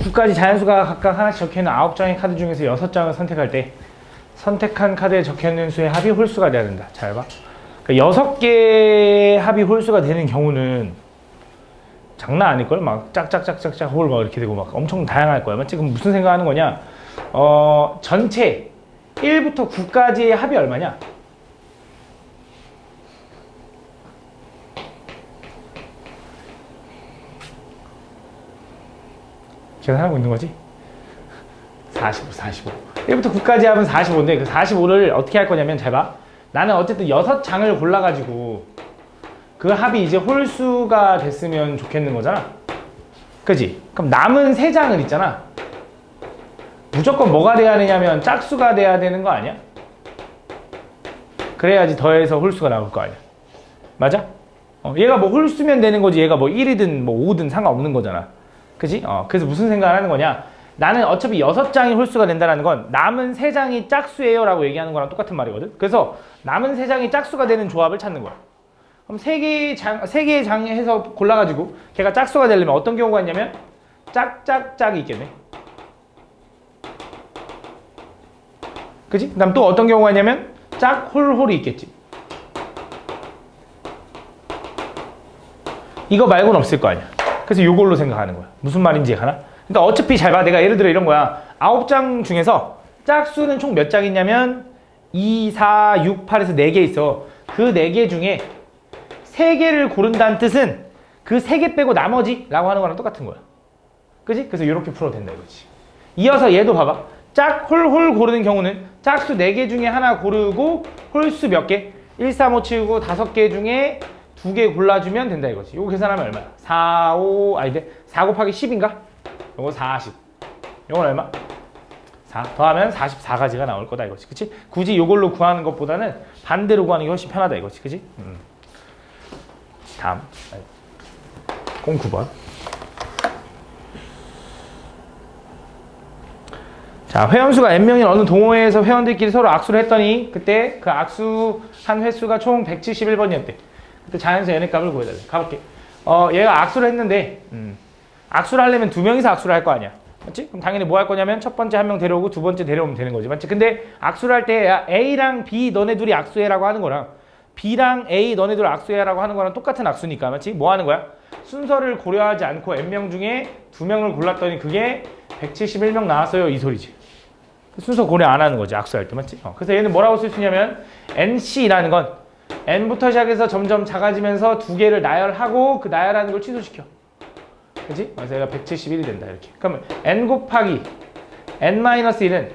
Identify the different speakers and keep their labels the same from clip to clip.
Speaker 1: 9가지 자연수가 각각 하나씩 적혀있는 9장의 카드 중에서 6장을 선택할 때 선택한 카드에 적혀있는 수의 합이 홀수가 돼야 된다. 잘 봐. 그러니까 6개의 합이 홀수가 되는 경우는 장난 아닐걸? 막 짝짝짝짝짝 홀 막 이렇게 되고 막 엄청 다양할 거야. 맞지? 그럼 무슨 생각하는 거냐? 전체 1부터 9까지의 합이 얼마냐? 계산하고 있는 거지? 45. 1부터 9까지 합은 45인데 그 45를 어떻게 할 거냐면 잘 봐. 나는 어쨌든 6장을 골라가지고 그 합이 이제 홀수가 됐으면 좋겠는 거잖아. 그지? 그럼 남은 3장을 있잖아. 무조건 뭐가 돼야 되냐면 짝수가 돼야 되는 거 아니야? 그래야지 더해서 홀수가 나올 거 아니야. 맞아? 얘가 뭐 홀수면 되는 거지. 얘가 뭐 1이든 뭐 5든 상관없는 거잖아. 그지? 그래서 무슨 생각을 하는 거냐? 나는 어차피 6장이 홀수가 된다는 건 남은 3장이 짝수예요 라고 얘기하는 거랑 똑같은 말이거든. 그래서 남은 3장이 짝수가 되는 조합을 찾는 거야. 그럼 3개의 장 해서 골라가지고 걔가 짝수가 되려면 어떤 경우가 있냐면 짝짝짝이 있겠네. 그지? 그 다음 또 어떤 경우가 있냐면 짝홀홀이 있겠지. 이거 말고는 없을 거 아니야. 그래서 이걸로 생각하는 거야. 무슨 말인지 가나? 그러니까 어차피 잘 봐. 내가 예를 들어 이런 거야. 9장 중에서 짝수는 총 몇 장 있냐면 2, 4, 6, 8에서 4개 있어. 그 4개 중에 3개를 고른다는 뜻은 그 3개 빼고 나머지 라고 하는 거랑 똑같은 거야. 그지? 그래서 이렇게 풀어도 된다 이거지. 이어서 얘도 봐봐. 짝 홀홀 고르는 경우는 짝수 4개 중에 하나 고르고 홀수 몇 개? 1, 3, 5 치우고 5개 중에 2개 골라주면 된다 이거지. 이거 계산하면 얼마야? 4, 5, 아닌데 4 곱하기 10인가? 이거 40. 이건 얼마? 4 더하면 44가지가 나올 거다 이거지. 그치? 굳이 이걸로 구하는 것보다는 반대로 구하는 게 훨씬 편하다 이거지. 그치? 다음 09번. 자, 회원수가 n명인 어느 동호회에서 회원들끼리 서로 악수를 했더니 그때 그 악수한 횟수가 총 171번이었대. 그때 자연수 n의 값을 구해달래. 가볼게. 얘가 악수를 했는데 악수를 하려면 2명이서 악수를 할 거 아니야. 맞지? 그럼 당연히 뭐 할 거냐면 첫 번째 1명 데려오고 두 번째 데려오면 되는 거지. 맞지? 근데 악수를 할 때 A랑 B 너네 둘이 악수해라고 하는 거랑 B랑 A 너네 둘 악수해라고 하는 거랑 똑같은 악수니까. 맞지? 뭐 하는 거야? 순서를 고려하지 않고 n명 중에 2명을 골랐더니 그게 171명 나왔어요. 이 소리지. 순서 고려 안 하는 거지. 악수할 때. 맞지? 그래서 얘는 뭐라고 쓸 수 있냐면 NC라는 건 n부터 시작해서 점점 작아지면서 2개를 나열하고 그 나열하는 걸 취소시켜. 그치? 그래서 얘가 171이 된다. 이렇게. 그러면 n 곱하기 n-1은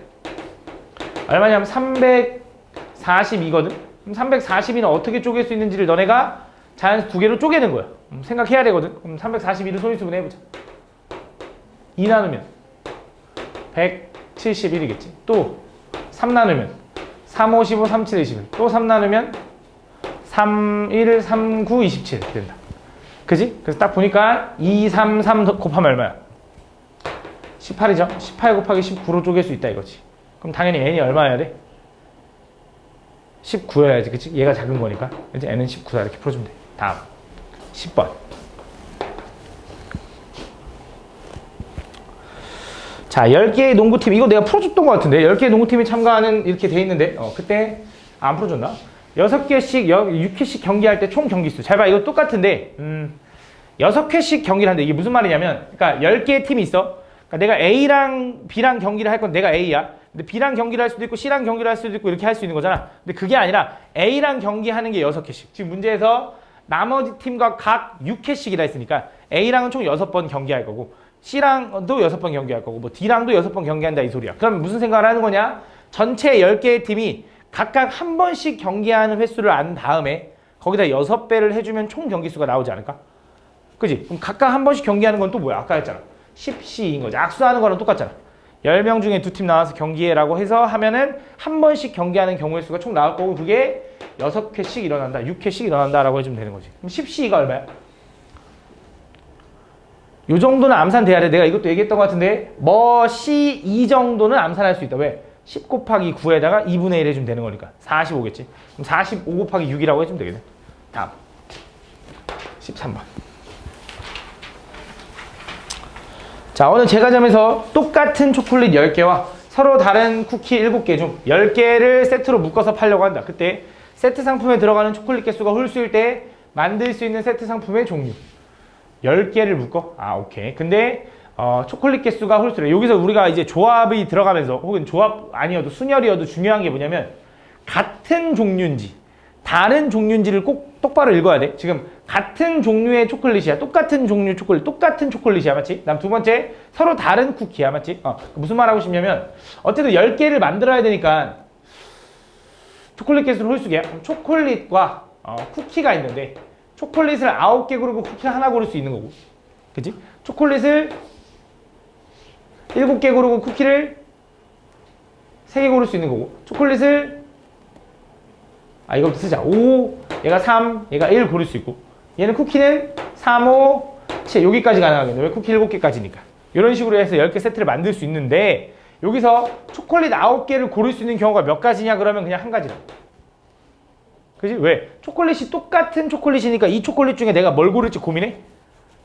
Speaker 1: 얼마냐면 342거든? 그럼 342는 어떻게 쪼갤 수 있는지를 너네가 자연수 2개로 쪼개는 거야. 생각해야 되거든? 그럼 342를 소인수분 해보자. 2 나누면 171이겠지. 또 3 나누면 3, 5, 15, 3, 7, 21. 또 3 나누면 3, 1, 3, 9, 27 이렇게 된다. 그지? 그래서 딱 보니까 2, 3, 3 곱하면 얼마야? 18이죠? 18 곱하기 19로 쪼갤 수 있다 이거지. 그럼 당연히 n이 얼마여야 돼? 19여야지. 그치? 얘가 작은 거니까. 이제 n은 19다 이렇게 풀어주면 돼. 다음 10번. 자, 10개의 농구팀. 이거 내가 풀어줬던 것 같은데 10개의 농구팀이 참가하는 이렇게 돼 있는데 그때 안 풀어줬나? 6개씩 6회씩 경기할 때 총 경기수. 잘 봐. 이거 똑같은데 6회씩 경기를 하는데 이게 무슨 말이냐면 그러니까 10개의 팀이 있어. 그러니까 내가 A랑 B랑 경기를 할 건 내가 A야. 근데 B랑 경기를 할 수도 있고 C랑 경기를 할 수도 있고 이렇게 할 수 있는 거잖아. 근데 그게 아니라 A랑 경기하는 게 6회씩. 지금 문제에서 나머지 팀과 각 6회씩이라 했으니까 A랑은 총 6번 경기할 거고 C랑도 6번 경기할 거고 뭐 D랑도 6번 경기한다 이 소리야. 그럼 무슨 생각을 하는 거냐? 전체 10개의 팀이 각각 한 번씩 경기하는 횟수를 안 다음에 거기다 6배를 해주면 총 경기수가 나오지 않을까? 그지? 그럼 각각 한 번씩 경기하는 건 또 뭐야? 아까 했잖아. 10C인 거지. 악수하는 거랑 똑같잖아. 10명 중에 2팀 나와서 경기해라고 해서 하면은 한 번씩 경기하는 경우의 수가 총 나올 거고 그게 6회씩 일어난다. 6회씩 일어난다라고 해주면 되는 거지. 그럼 10C가 얼마야? 요 정도는 암산돼야 돼. 내가 이것도 얘기했던 것 같은데 뭐 C 이 정도는 암산할 수 있다. 왜? 10 곱하기 9에다가 2분의 1 해주면 되는 거니까 45겠지. 그럼 45 곱하기 6이라고 해주면 되겠네. 다음 13번. 자, 자, 어느 제과점에서 똑같은 초콜릿 10개와 서로 다른 쿠키 7개 중 10개를 세트로 묶어서 팔려고 한다. 그때 세트 상품에 들어가는 초콜릿 개수가 홀수일 때 만들 수 있는 세트 상품의 종류 10개를 묶어? 아, 오케이. 근데 초콜릿 개수가 홀수래. 여기서 우리가 이제 조합이 들어가면서 혹은 조합 아니어도 순열이어도 중요한 게 뭐냐면 같은 종류인지 다른 종류인지를 꼭 똑바로 읽어야 돼. 지금 같은 종류의 초콜릿이야. 똑같은 종류 초콜릿, 똑같은 초콜릿이야. 맞지? 그다음 두 번째, 서로 다른 쿠키야. 맞지? 무슨 말 하고 싶냐면 어쨌든 10개를 만들어야 되니까 초콜릿 개수를 홀수개야. 초콜릿과 쿠키가 있는데 초콜릿을 9개 고르고 쿠키를 하나 고를 수 있는 거고. 그치? 초콜릿을 7개 고르고 쿠키를 3개 고를 수 있는 거고. 초콜릿을 이거부터 쓰자. 5, 얘가 3, 얘가 1 고를 수 있고 얘는 쿠키는 3, 5, 7 여기까지 가능하겠네. 왜 쿠키 7개까지니까. 이런 식으로 해서 10개 세트를 만들 수 있는데 여기서 초콜릿 9개를 고를 수 있는 경우가 몇 가지냐 그러면 그냥 한 가지다. 그지? 왜? 초콜릿이 똑같은 초콜릿이니까 이 초콜릿 중에 내가 뭘 고를지 고민해?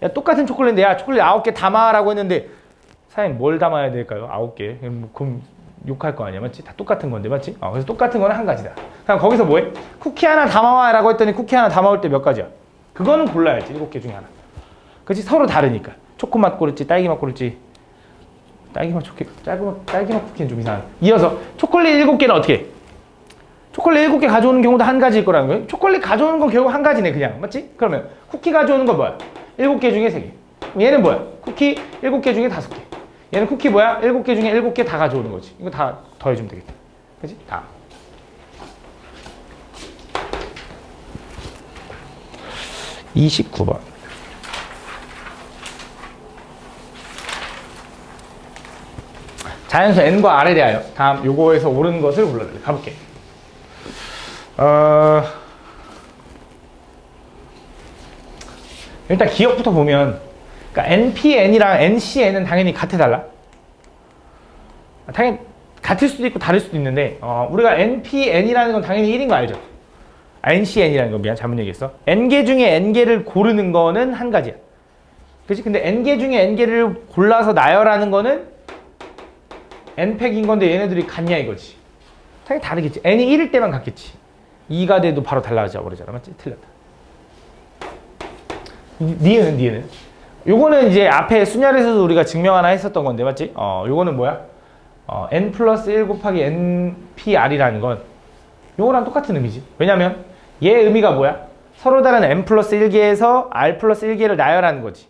Speaker 1: 야, 똑같은 초콜릿인데 야 초콜릿 9개 담아라고 했는데 사장님 뭘 담아야 될까요? 9개. 그럼 욕할 거 아니야, 맞지? 다 똑같은 건데, 맞지? 그래서 똑같은 거는 한 가지다. 그럼 거기서 뭐해? 쿠키 하나 담아와 라고 했더니 쿠키 하나 담아올 때 몇 가지야? 그거는 골라야지, 7개 중에 하나. 그치? 서로 다르니까. 초코맛 고를지, 딸기맛 고를지. 딸기맛 쿠키는 좀 이상하네. 이어서 초콜릿 7개는 어떻게 해? 초콜릿 7개 가져오는 경우도 한 가지일 거라는 거예요. 초콜릿 가져오는 건 결국 한 가지네, 그냥. 맞지? 그러면 쿠키 가져오는 건 뭐야? 7개 중에 3개. 그럼 얘는 뭐야? 쿠키 7개 중에 5개. 얘는 쿠키 뭐야? 7개 중에 7개 다 가져오는 거지. 이거 다 더해주면 되겠다. 그치? 다. (29번) 자연수 n과 r에 대하여 다음 요거에서 옳은 것을 골라드릴게요. 가볼게. 일단 기억부터 보면 그러니까 npn이랑 ncn은 당연히 같아 달라. 당연히 같을 수도 있고 다를 수도 있는데 우리가 npn이라는 건 당연히 1인 거 알죠? ncn이라는 거 미안 잘못 얘기했어. n개 중에 n개를 고르는 거는 한 가지야. 그치? 근데 n개 중에 n개를 골라서 나열하는 거는 n팩인 건데 얘네들이 같냐 이거지. 당연히 다르겠지. n이 1일 때만 같겠지. 2가 돼도 바로 달라져 버리잖아. 맞지? 틀렸다. 니은은 요거는 이제 앞에 순열에서도 우리가 증명 하나 했었던 건데 맞지? 요거는 뭐야? n 플러스 1 곱하기 npr이라는 건 요거랑 똑같은 의미지. 왜냐면 얘 의미가 뭐야? 서로 다른 n 플러스 1개에서 r 플러스 1개를 나열하는 거지.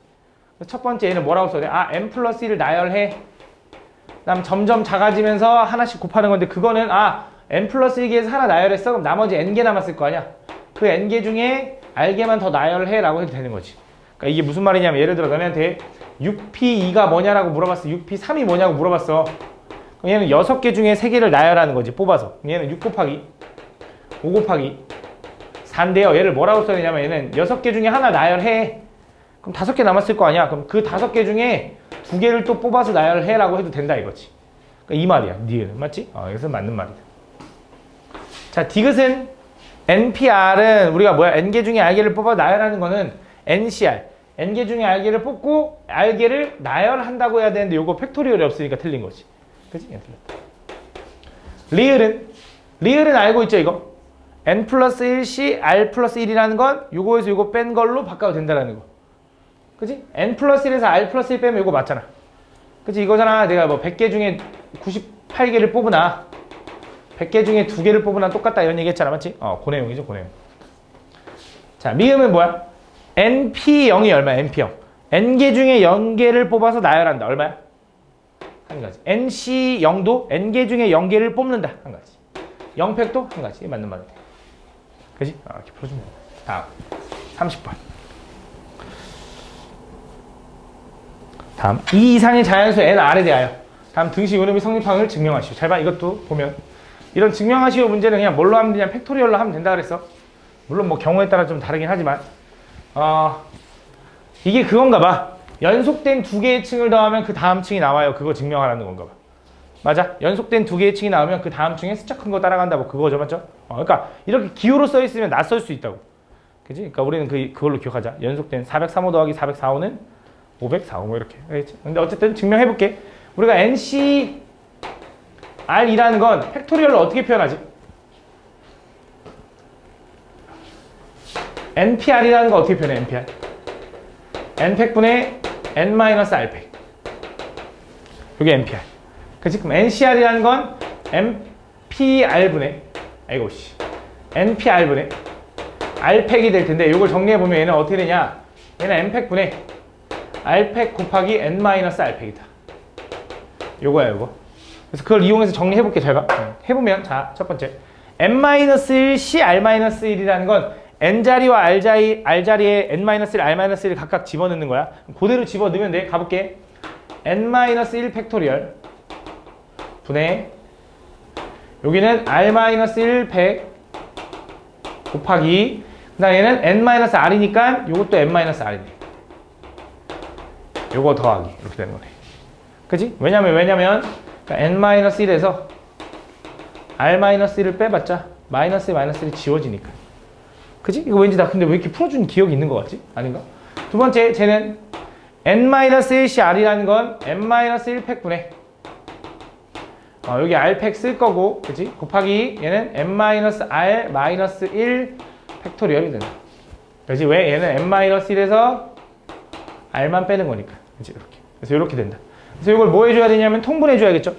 Speaker 1: 첫 번째 얘는 뭐라고 써야 돼? n 플러스 1을 나열해. 그다음 점점 작아지면서 하나씩 곱하는 건데 그거는 n 플러스 1개에서 하나 나열했어. 그럼 나머지 n개 남았을 거 아니야? 그 n개 중에 r개만 더 나열해 라고 해도 되는 거지. 그러니까 이게 무슨 말이냐면 예를 들어 너네한테 6p2가 뭐냐라고 물어봤어. 6p3이 뭐냐고 물어봤어. 그럼 얘는 6개 중에 3개를 나열하는 거지. 뽑아서. 얘는 6 곱하기 5 곱하기 4인데요. 얘를 뭐라고 써야 되냐면 얘는 6개 중에 하나 나열해. 그럼 5개 남았을 거 아니야. 그럼 그 5개 중에 2개를 또 뽑아서 나열해 라고 해도 된다 이거지. 그러니까 이 말이야. 니은. 맞지? 이것은 맞는 말이다. 자, 디귿은 npr은 우리가 뭐야? n개 중에 r개를 뽑아 나열하는 거는 ncr. n개 중에 r개를 뽑고 r개를 나열한다고 해야 되는데 요거 팩토리얼이 없으니까 틀린 거지. 그치? 틀렸다. 리을은 알고 있죠 이거? n 플러스 1시 r 플러스 1이라는 건 요거에서 요거 뺀 걸로 바꿔도 된다는 거. 그치? n 플러스 1에서 r 플러스 1 빼면 요거 맞잖아. 그치? 이거잖아. 내가 뭐 100개 중에 98개를 뽑으나 100개 중에 2개를 뽑으나 똑같다 이런 얘기 했잖아. 맞지? 그 내용이죠. 그 내용. 자, 미음은 뭐야? np0이 얼마야? np0. n개 중에 0개를 뽑아서 나열한다. 얼마야? 한 가지. nc0도 n개 중에 0개를 뽑는다. 한 가지. 0팩도 한 가지. 맞는 말이야. 그치? 이렇게 풀어주면 된다. 다음. 30번. 다음. 이 이상의 자연수 nr에 대하여 다음 등식 요놈이 성립함을 증명하시오. 잘 봐. 이것도 보면 이런 증명하시오 문제는 그냥 뭘로 하면 되냐? 팩토리얼로 하면 된다 그랬어. 물론 뭐 경우에 따라 좀 다르긴 하지만 이게 그건가 봐. 연속된 2개의 층을 더하면 그 다음 층이 나와요. 그거 증명하라는 건가 봐. 맞아? 연속된 2개의 층이 나오면 그 다음 층에 숫자 큰 거 따라간다 뭐 그거죠. 맞죠? 그러니까 이렇게 기호로 써 있으면 낯설 수 있다고. 그지? 그러니까 우리는 그걸로 기억하자. 연속된 403호 더하기 404호는 504, 뭐 이렇게. 알겠지? 근데 어쨌든 증명해볼게. 우리가 NCR이라는 건 팩토리얼로 어떻게 표현하지? NPR이라는 거 어떻게 표현해? NPR. N팩분의 N-R팩. 이게 NPR. 그치? 그럼 NCR이라는 건 NPR분의 NPR분의 R팩이 될 텐데 이걸 정리해보면 얘는 어떻게 되냐? 얘는 N팩분의 R팩 곱하기 N-R팩이다. 요거야 요거. 그래서 그걸 이용해서 정리해볼게. 잘 봐. 해보면 자, 첫 번째 N-1 CR-1이라는 건 N자리와 R자리에 N-1, R-1을 각각 집어넣는 거야. 그대로 집어넣으면 돼. 가볼게. N-1 팩토리얼 분의 여기는 R-1 팩 곱하기 그 다음에 얘는 N-R이니까 이것도 N-R이네. 요거 더하기 이렇게 되는 거네. 그치? 왜냐면 N-1에서 R-1을 빼봤자 마이너스에 지워지니까. 그치? 이거 왠지 나 근데 왜 이렇게 풀어준 기억이 있는 것 같지? 아닌가? 두 번째, 쟤는 N-1CR이라는 건 N-1 팩분의 여기 R팩 쓸 거고, 그치? 곱하기 얘는 N-R-1 팩토리얼이 된다. 그치? 왜? 얘는 N-1에서 R만 빼는 거니까. 그치? 이렇게. 그래서 이렇게 된다. 그래서 이걸 뭐 해줘야 되냐면 통분해줘야겠죠?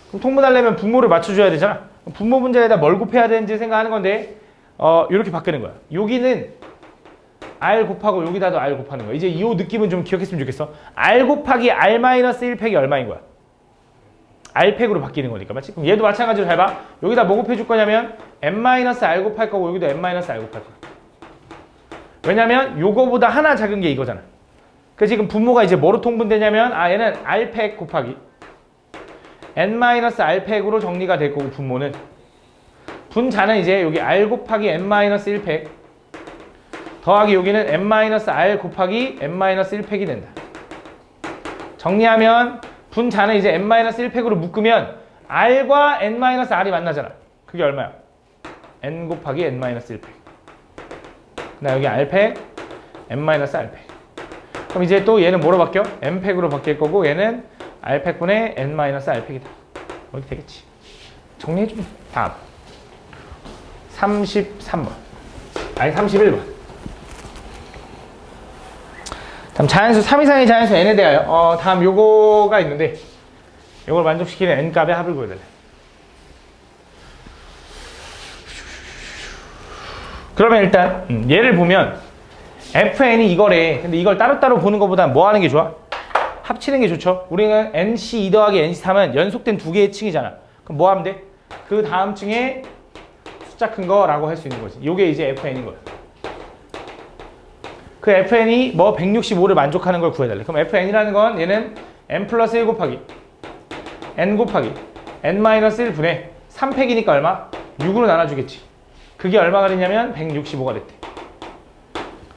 Speaker 1: 그럼 통분하려면 분모를 맞춰줘야 되잖아? 분모 분자에다 뭘 곱해야 되는지 생각하는 건데, 이렇게 바뀌는 거야. 여기는 R 곱하고 여기다도 R 곱하는 거야. 이제 이 느낌은 좀 기억했으면 좋겠어. R 곱하기 R-1 팩이 얼마인 거야? R팩으로 바뀌는 거니까, 맞지? 그럼 얘도 마찬가지로 잘 봐. 여기다 뭐 곱해줄 거냐면 N-R 곱할 거고 여기도 N-R 곱할 거야. 왜냐면 요거보다 하나 작은 게 이거잖아. 그 지금 분모가 이제 뭐로 통분되냐면 얘는 R팩 곱하기 N-R팩으로 정리가 될 거고 분모는 분자는 이제 여기 R 곱하기 N-1팩 더하기 여기는 N-R 곱하기 N-1팩이 된다. 정리하면 분자는 이제 N-1팩으로 묶으면 R과 N-R이 만나잖아. 그게 얼마야? N 곱하기 N-1팩. 나 여기 R팩, N-R팩. 그럼 이제 또 얘는 뭐로 바뀌어? N팩으로 바뀔 거고 얘는 R팩분의 N-R팩이다. 이렇게 되겠지. 정리해주면 다음 33번 아니 31번 다음 자연수 3 이상의 자연수 n에 대하여 다음 요거가 있는데 요걸 만족시키는 n값의 합을 구해달래. 그러면 일단 얘를 보면 fn이 이거래. 근데 이걸 따로따로 보는 것보다 뭐 하는 게 좋아? 합치는 게 좋죠. 우리는 nc2 더하기 nc3은 연속된 두 개의 층이잖아. 그럼 뭐 하면 돼? 그 다음 층에 숫자 큰 거라고 할 수 있는 거지. 요게 이제 fn인 거야. 그 fn이 뭐 165를 만족하는 걸 구해달래. 그럼 fn이라는 건 얘는 n 플러스 1 곱하기 n 곱하기 n-1 분의 3팩이니까 얼마? 6으로 나눠주겠지. 그게 얼마가 되냐면 165가 됐대.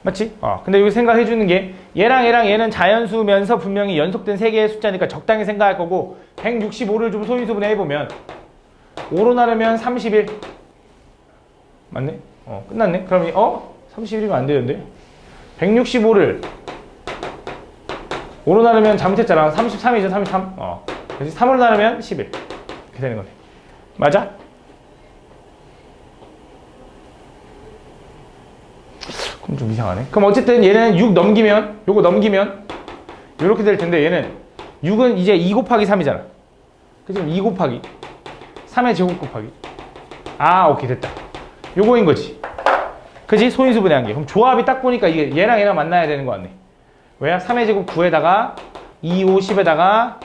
Speaker 1: 맞지? 근데 여기 생각해 주는 게 얘랑 얘는 자연수면서 분명히 연속된 3개의 숫자니까 적당히 생각할 거고 165를 좀 소인수분해 해보면 5로 나누면 31 맞네? 끝났네? 그럼 31이면 안 되는데 165를 5로 나누면 잘못했잖아. 33이죠 33 그래서 3으로 나누면 11 이렇게 되는 거네. 맞아? 그럼 좀 이상하네. 그럼 어쨌든 얘는 6 넘기면 요거 넘기면 요렇게 될 텐데 얘는 6은 이제 2 곱하기 3이잖아. 그치? 2 곱하기 3의 제곱 곱하기 오케이 됐다. 요거인 거지. 그치? 소인수분해한 게. 그럼 조합이 딱 보니까 이게 얘랑 만나야 되는 거 같네. 왜야? 3의 제곱 9에다가 2, 5, 10에다가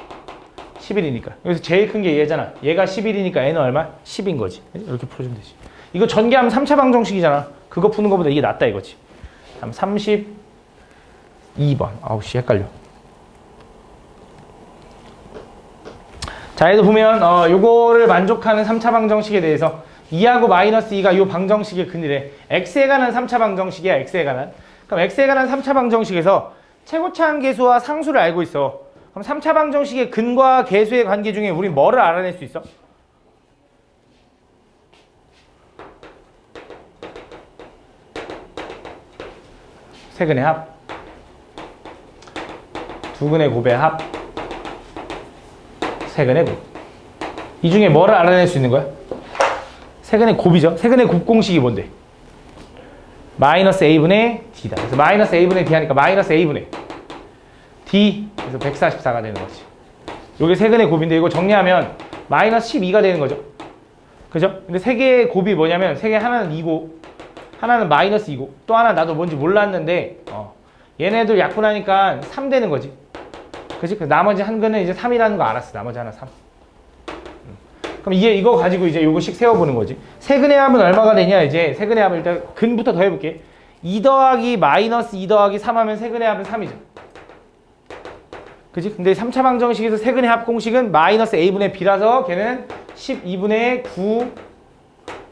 Speaker 1: 11이니까. 여기서 제일 큰 게 얘잖아. 얘가 11이니까 얘는 얼마? 10인 거지. 이렇게 풀어주면 되지. 이거 전개하면 3차 방정식이잖아. 그거 푸는 것보다 이게 낫다 이거지. 다음 32번. 아우 씨 헷갈려. 자, 얘도 보면 요거를 만족하는 3차 방정식에 대해서 2하고 마이너스 2가 요 방정식의 근이래. x에 관한 3차 방정식이야. x에 관한. 그럼 x에 관한 3차 방정식에서 최고차항 계수와 상수를 알고 있어. 그럼 3차 방정식의 근과 계수의 관계 중에 우리 뭐를 알아낼 수 있어? 세근의 합. 두근의 곱의 합, 세근의 곱. 이 중에 뭐를 알아낼 수 있는 거야? 세근의 곱이죠. 세근의 곱 공식이 뭔데? 마이너스 a분의 d다. 그래서 마이너스 a분의 d 하니까 마이너스 a분의 d. 그래서 144가 되는 거지. 요게 세근의 곱인데 이거 정리하면 마이너스 12가 되는 거죠. 그죠? 근데 세 개의 곱이 뭐냐면 세 개 하나는 2고 하나는 마이너스 2고 또 하나 나도 뭔지 몰랐는데 얘네들 약분하니까 3 되는 거지. 그치? 그 나머지 한 근은 이제 3이라는 거 알았어. 나머지 하나 3. 그럼 이거 가지고 이제 요거씩 세워보는 거지. 세근의 합은 얼마가 되냐? 이제 세근의 합을 일단 근부터 더해볼게. 2 더하기 마이너스 2 더하기 3 하면 세근의 합은 3이죠. 그치? 근데 3차 방정식에서 세근의 합 공식은 마이너스 a분의 b라서 걔는 12분의 9의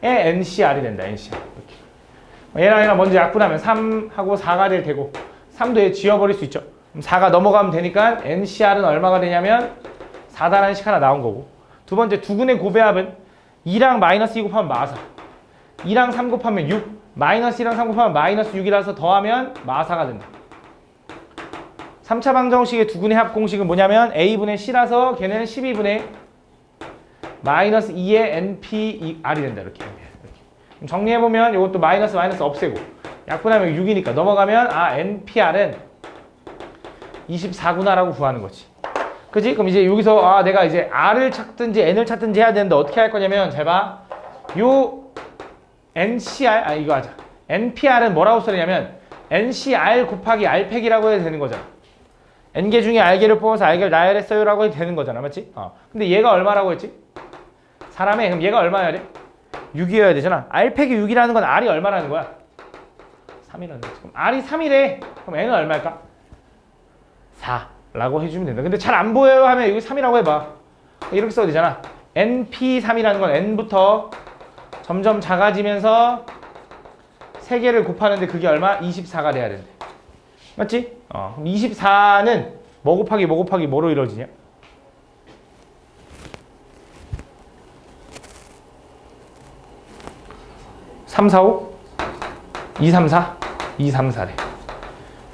Speaker 1: NCR이 된다. NCR. 이렇게. 얘랑 먼저 약분하면 3하고 4가 될 테고 3도 얘 지워버릴 수 있죠. 그럼 4가 넘어가면 되니까 NCR은 얼마가 되냐면 4다라는 식 하나 나온 거고 두 번째 두근의 곱의 합은 2랑 마이너스 2 곱하면 마사 2랑 3 곱하면 6 마이너스 2랑 3 곱하면 마이너스 6이라서 더하면 마사가 된다. 3차 방정식의 두근의 합 공식은 뭐냐면 a분의 c라서 걔는 12분의 마이너스 2의 NPR이 된다. 이렇게. 정리해보면 이것도 마이너스 없애고 약분하면 6이니까 넘어가면 NPR은 24구나 라고 구하는 거지. 그치? 그럼 이제 여기서 내가 이제 R을 찾든지 N을 찾든지 해야 되는데 어떻게 할 거냐면 잘 봐. 요 NCR 이거 하자. NPR은 뭐라고 쓰냐면 NCR 곱하기 R팩이라고 해도 되는 거잖아. N개 중에 R개를 뽑아서 R개를 나열했어요 라고 해도 되는 거잖아. 맞지? 근데 얘가 얼마라고 했지? 사람의 그럼 얘가 얼마여야 돼? 6이어야 되잖아. R팩이 6이라는 건 R이 얼마라는 거야? 3이라는 거지. 그럼 R이 3이래. 그럼 N은 얼마일까? 4 라고 해주면 된다. 근데 잘 안 보여요 하면 여기 3이라고 해봐. 이렇게 써도 되잖아. NP3이라는 건 N부터 점점 작아지면서 3개를 곱하는데 그게 얼마? 24가 돼야 된대. 맞지? 그럼 24는 뭐 곱하기 뭐로 이루어지냐? 3, 4, 5? 2, 3, 4? 2, 3, 4래.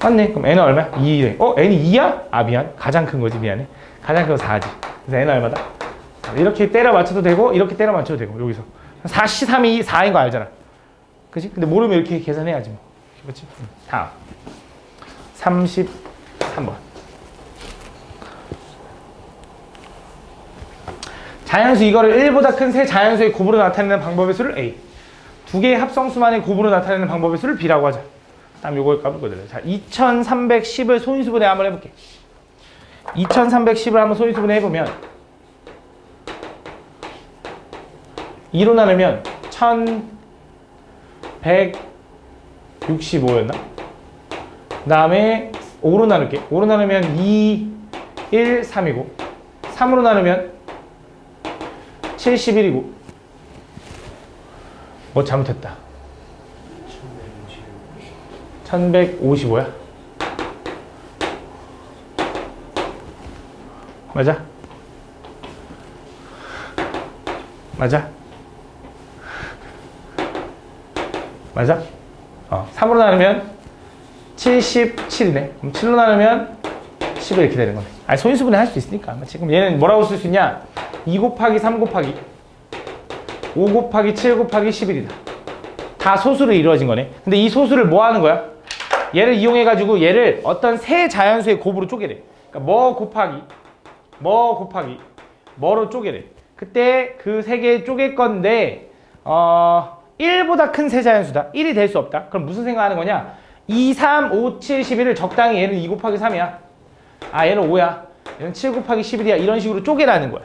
Speaker 1: 맞네. 그럼 N은 얼마야? 2래. N이 2야? 미안. 가장 큰 거지. 미안해. 가장 큰 거 4지. 그래서 N은 얼마다? 이렇게 때려 맞춰도 되고 이렇게 때려 맞춰도 되고 여기서 4시 3이 4인 거 알잖아. 그치? 근데 모르면 이렇게 계산해야지 뭐. 그렇지? 다음 33번 자연수 이거를 1보다 큰 세 자연수의 곱으로 나타내는 방법의 수를 A 두 개의 합성수만의 곱으로 나타내는 방법의 수를 B라고 하자. 다음 요걸 까볼 자, 2310을 소인수분해 한번 해볼게. 2310을 한번 소인수분해 해보면 2로 나누면 1165였나? 그 다음에 5로 나눌게. 5로 나누면 2, 1, 3이고 3으로 나누면 71이고 뭐 잘못했다. 1155야? 맞아? 맞아? 맞아? 3으로 나누면 77이네. 그럼 7로 나누면 10 이렇게 되는 거네. 소인수분해 할 수 있으니까. 지금 얘는 뭐라고 쓸 수 있냐? 2 곱하기 3 곱하기 5 곱하기 7 곱하기 11이다. 다 소수로 이루어진 거네. 근데 이 소수를 뭐 하는 거야? 얘를 이용해가지고 얘를 어떤 세 자연수의 곱으로 쪼개래. 그러니까 뭐 곱하기 뭐로 쪼개래. 그때 그 세 개 쪼갤 건데 1보다 큰 세 자연수다. 1이 될 수 없다. 그럼 무슨 생각하는 거냐? 2, 3, 5, 7, 11을 적당히 얘는 2 곱하기 3이야. 얘는 5야. 얘는 7 곱하기 11이야. 이런 식으로 쪼개라는 거야.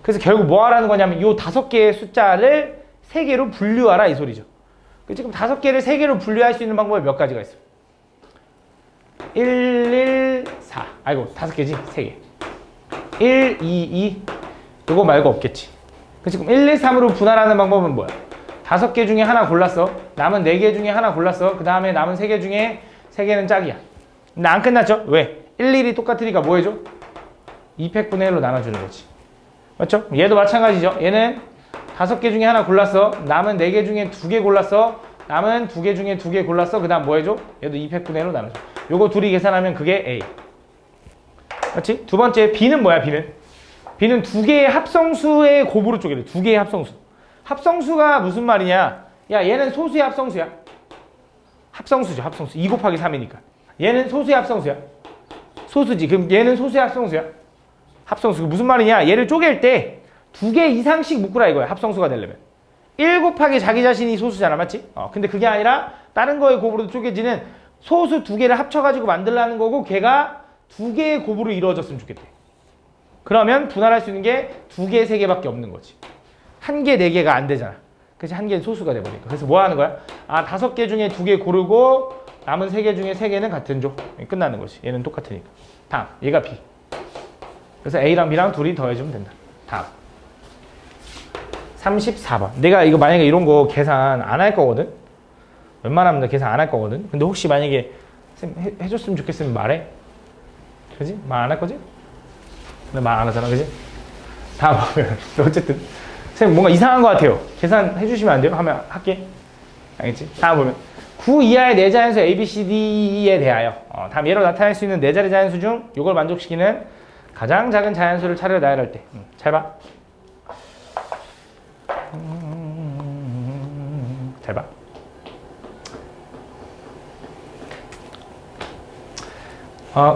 Speaker 1: 그래서 결국 뭐 하라는 거냐면 요 5개의 숫자를 3개로 분류하라 이 소리죠. 지금 5개를 3개로 분류할 수 있는 방법이 몇 가지가 있어. 1, 1, 4. 5개지? 3개. 1, 2, 2. 이거 말고 없겠지. 그럼 1, 2, 3으로 분할하는 방법은 뭐야? 5개 중에 하나 골랐어. 남은 4개 중에 하나 골랐어. 그 다음에 남은 3개 중에 3개는 짝이야. 근데 안 끝났죠? 왜? 1, 1이 똑같으니까 뭐 해줘? 2팩분의 1로 나눠주는 거지. 맞죠? 얘도 마찬가지죠. 얘는 5개 중에 하나 골랐어. 남은 4개 중에 2개 골랐어. 남은 2개 중에 2개 골랐어. 그 다음 뭐 해줘? 얘도 2팩분의 1로 나눠줘. 요거 둘이 계산하면 그게 A. 맞지? 두 번째 B는 뭐야? B는 두 개의 합성수의 곱으로 쪼개래. 두 개의 합성수. 합성수가 무슨 말이냐? 야, 얘는 소수의 합성수야. 합성수죠, 합성수. 2 곱하기 3이니까. 얘는 소수의 합성수야. 소수지. 그럼 얘는 소수의 합성수야. 합성수. 무슨 말이냐? 얘를 쪼갤 때 두 개 이상씩 묶으라 이거야. 합성수가 되려면. 1 곱하기 자기 자신이 소수잖아. 맞지? 근데 그게 아니라 다른 거의 곱으로 쪼개지는 소수 두 개를 합쳐가지고 만들라는 거고 걔가 두 개의 곱으로 이루어졌으면 좋겠대. 그러면 분할할 수 있는 게 두 개, 세 개밖에 없는 거지. 한 개, 네 개가 안 되잖아. 그래서 한 개는 소수가 돼버리니까. 그래서 뭐 하는 거야? 5개 중에 2개 고르고 남은 3개 중에 3개는 같은 조. 끝나는 거지. 얘는 똑같으니까. 다음. 얘가 B. 그래서 A랑 B랑 둘이 더해주면 된다. 다음. 34번. 내가 이거 만약에 이런 거 계산 안 할 거거든? 웬만하면 나 계산 안 할 거거든? 근데 혹시 만약에 쌤 해줬으면 좋겠으면 말해. 그지? 말 안 할 거지? 근데 말 안 하잖아. 그지? 다음 보면. 어쨌든. 쌤 뭔가 이상한 것 같아요. 계산 해주시면 안 돼요? 하면 할게. 알겠지? 다음 보면. 9 이하의 네 자연수 A, B, C, D에 대하여 다음 예로 나타낼 수 있는 네 자리 자연수 중 이걸 만족시키는 가장 작은 자연수를 차례로 나열할 때. 잘 봐. 잘 봐.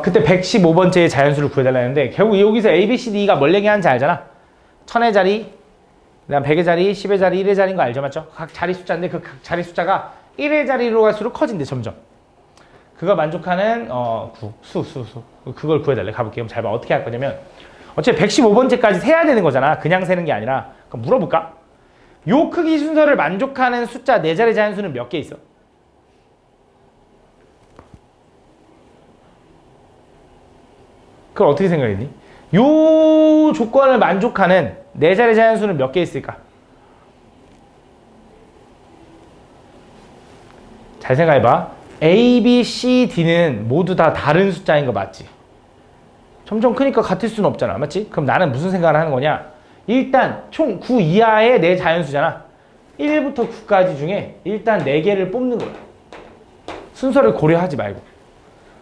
Speaker 1: 그때 115번째의 자연수를 구해달라 했는데 결국 여기서 A, B, C, D가 뭘 얘기하는지 알잖아. 1000의 자리, 그 다음 100의 자리, 10의 자리, 1의 자리인 거 알죠? 맞죠? 각 자리 숫자인데 그 각 자리 숫자가 1의 자리로 갈수록 커진대 점점. 그거 만족하는 수. 그걸 구해달래. 가볼게요. 그럼 잘 봐. 어떻게 할 거냐면 어차피 115번째까지 세야 되는 거잖아. 그냥 세는 게 아니라. 그럼 물어볼까? 요 크기 순서를 만족하는 숫자 4자리 자연수는 몇 개 있어? 그걸 어떻게 생각했니? 요 조건을 만족하는 4자리 자연수는 몇 개 있을까? 잘 생각해봐. A, B, C, D는 모두 다 다른 숫자인 거 맞지? 점점 크니까 같을 수는 없잖아. 맞지? 그럼 나는 무슨 생각을 하는 거냐? 일단 총 9 이하의 네 자연수잖아. 1부터 9까지 중에 일단 4개를 뽑는 거야. 순서를 고려하지 말고.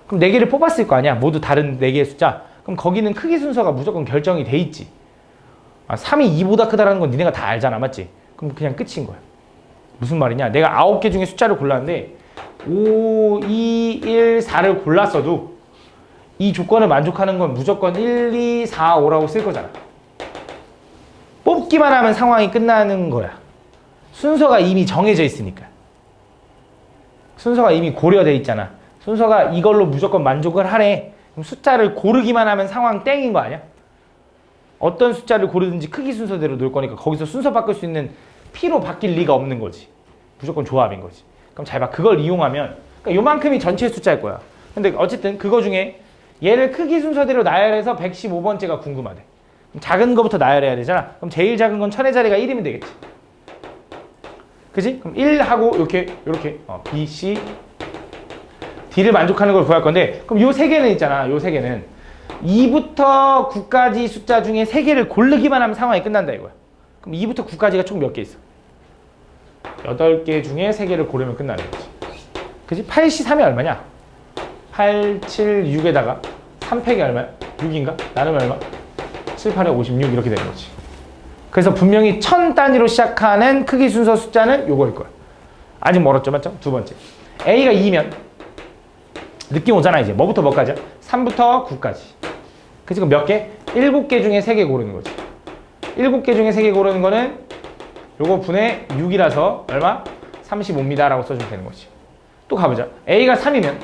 Speaker 1: 그럼 4개를 뽑았을 거 아니야. 모두 다른 4개의 숫자. 그럼 거기는 크기 순서가 무조건 결정이 돼 있지. 3이 2보다 크다는 건 니네가 다 알잖아. 맞지? 그럼 그냥 끝인 거야. 무슨 말이냐? 내가 9개 중에 숫자를 골랐는데 5, 2, 1, 4를 골랐어도 이 조건을 만족하는 건 무조건 1, 2, 4, 5라고 쓸 거잖아. 뽑기만 하면 상황이 끝나는 거야. 순서가 이미 정해져 있으니까. 순서가 이미 고려돼 있잖아. 순서가 이걸로 무조건 만족을 하래. 그럼 숫자를 고르기만 하면 상황 땡인 거 아니야? 어떤 숫자를 고르든지 크기 순서대로 놓을 거니까 거기서 순서 바꿀 수 있는 P로 바뀔 리가 없는 거지. 무조건 조합인 거지. 그럼 잘 봐. 그걸 이용하면 그러니까 요만큼이 전체 숫자일 거야. 근데 어쨌든 그거 중에 얘를 크기 순서대로 나열해서 115번째가 궁금하대. 그럼 작은 거부터 나열해야 되잖아. 그럼 제일 작은 건 1000의 자리가 1이면 되겠지. 그지? 그럼 1하고 이렇게 B, C, D를 만족하는 걸 구할 건데 그럼 요 세 개는 있잖아. 요 세 개는 2부터 9까지 숫자 중에 3개를 고르기만 하면 상황이 끝난다 이거야. 그럼 2부터 9까지가 총 몇 개 있어? 8개 중에 3개를 고르면 끝나는 거지. 그지? 8C3이 얼마냐? 8, 7, 6에다가 3팩이 얼마야? 6인가? 나누면 얼마? 7, 8에 56 이렇게 되는 거지. 그래서 분명히 1000 단위로 시작하는 크기 순서 숫자는 요거일 거야. 아직 멀었죠, 맞죠? 두 번째. A가 2면 느낌 오잖아 이제. 뭐부터 뭐까지야? 3부터 9까지. 그치? 그럼 몇 개? 7개 중에 3개 고르는 거지. 7개 중에 3개 고르는 거는 요거 분의 6이라서 얼마? 35입니다 라고 써주면 되는 거지. 또 가보자. A가 3이면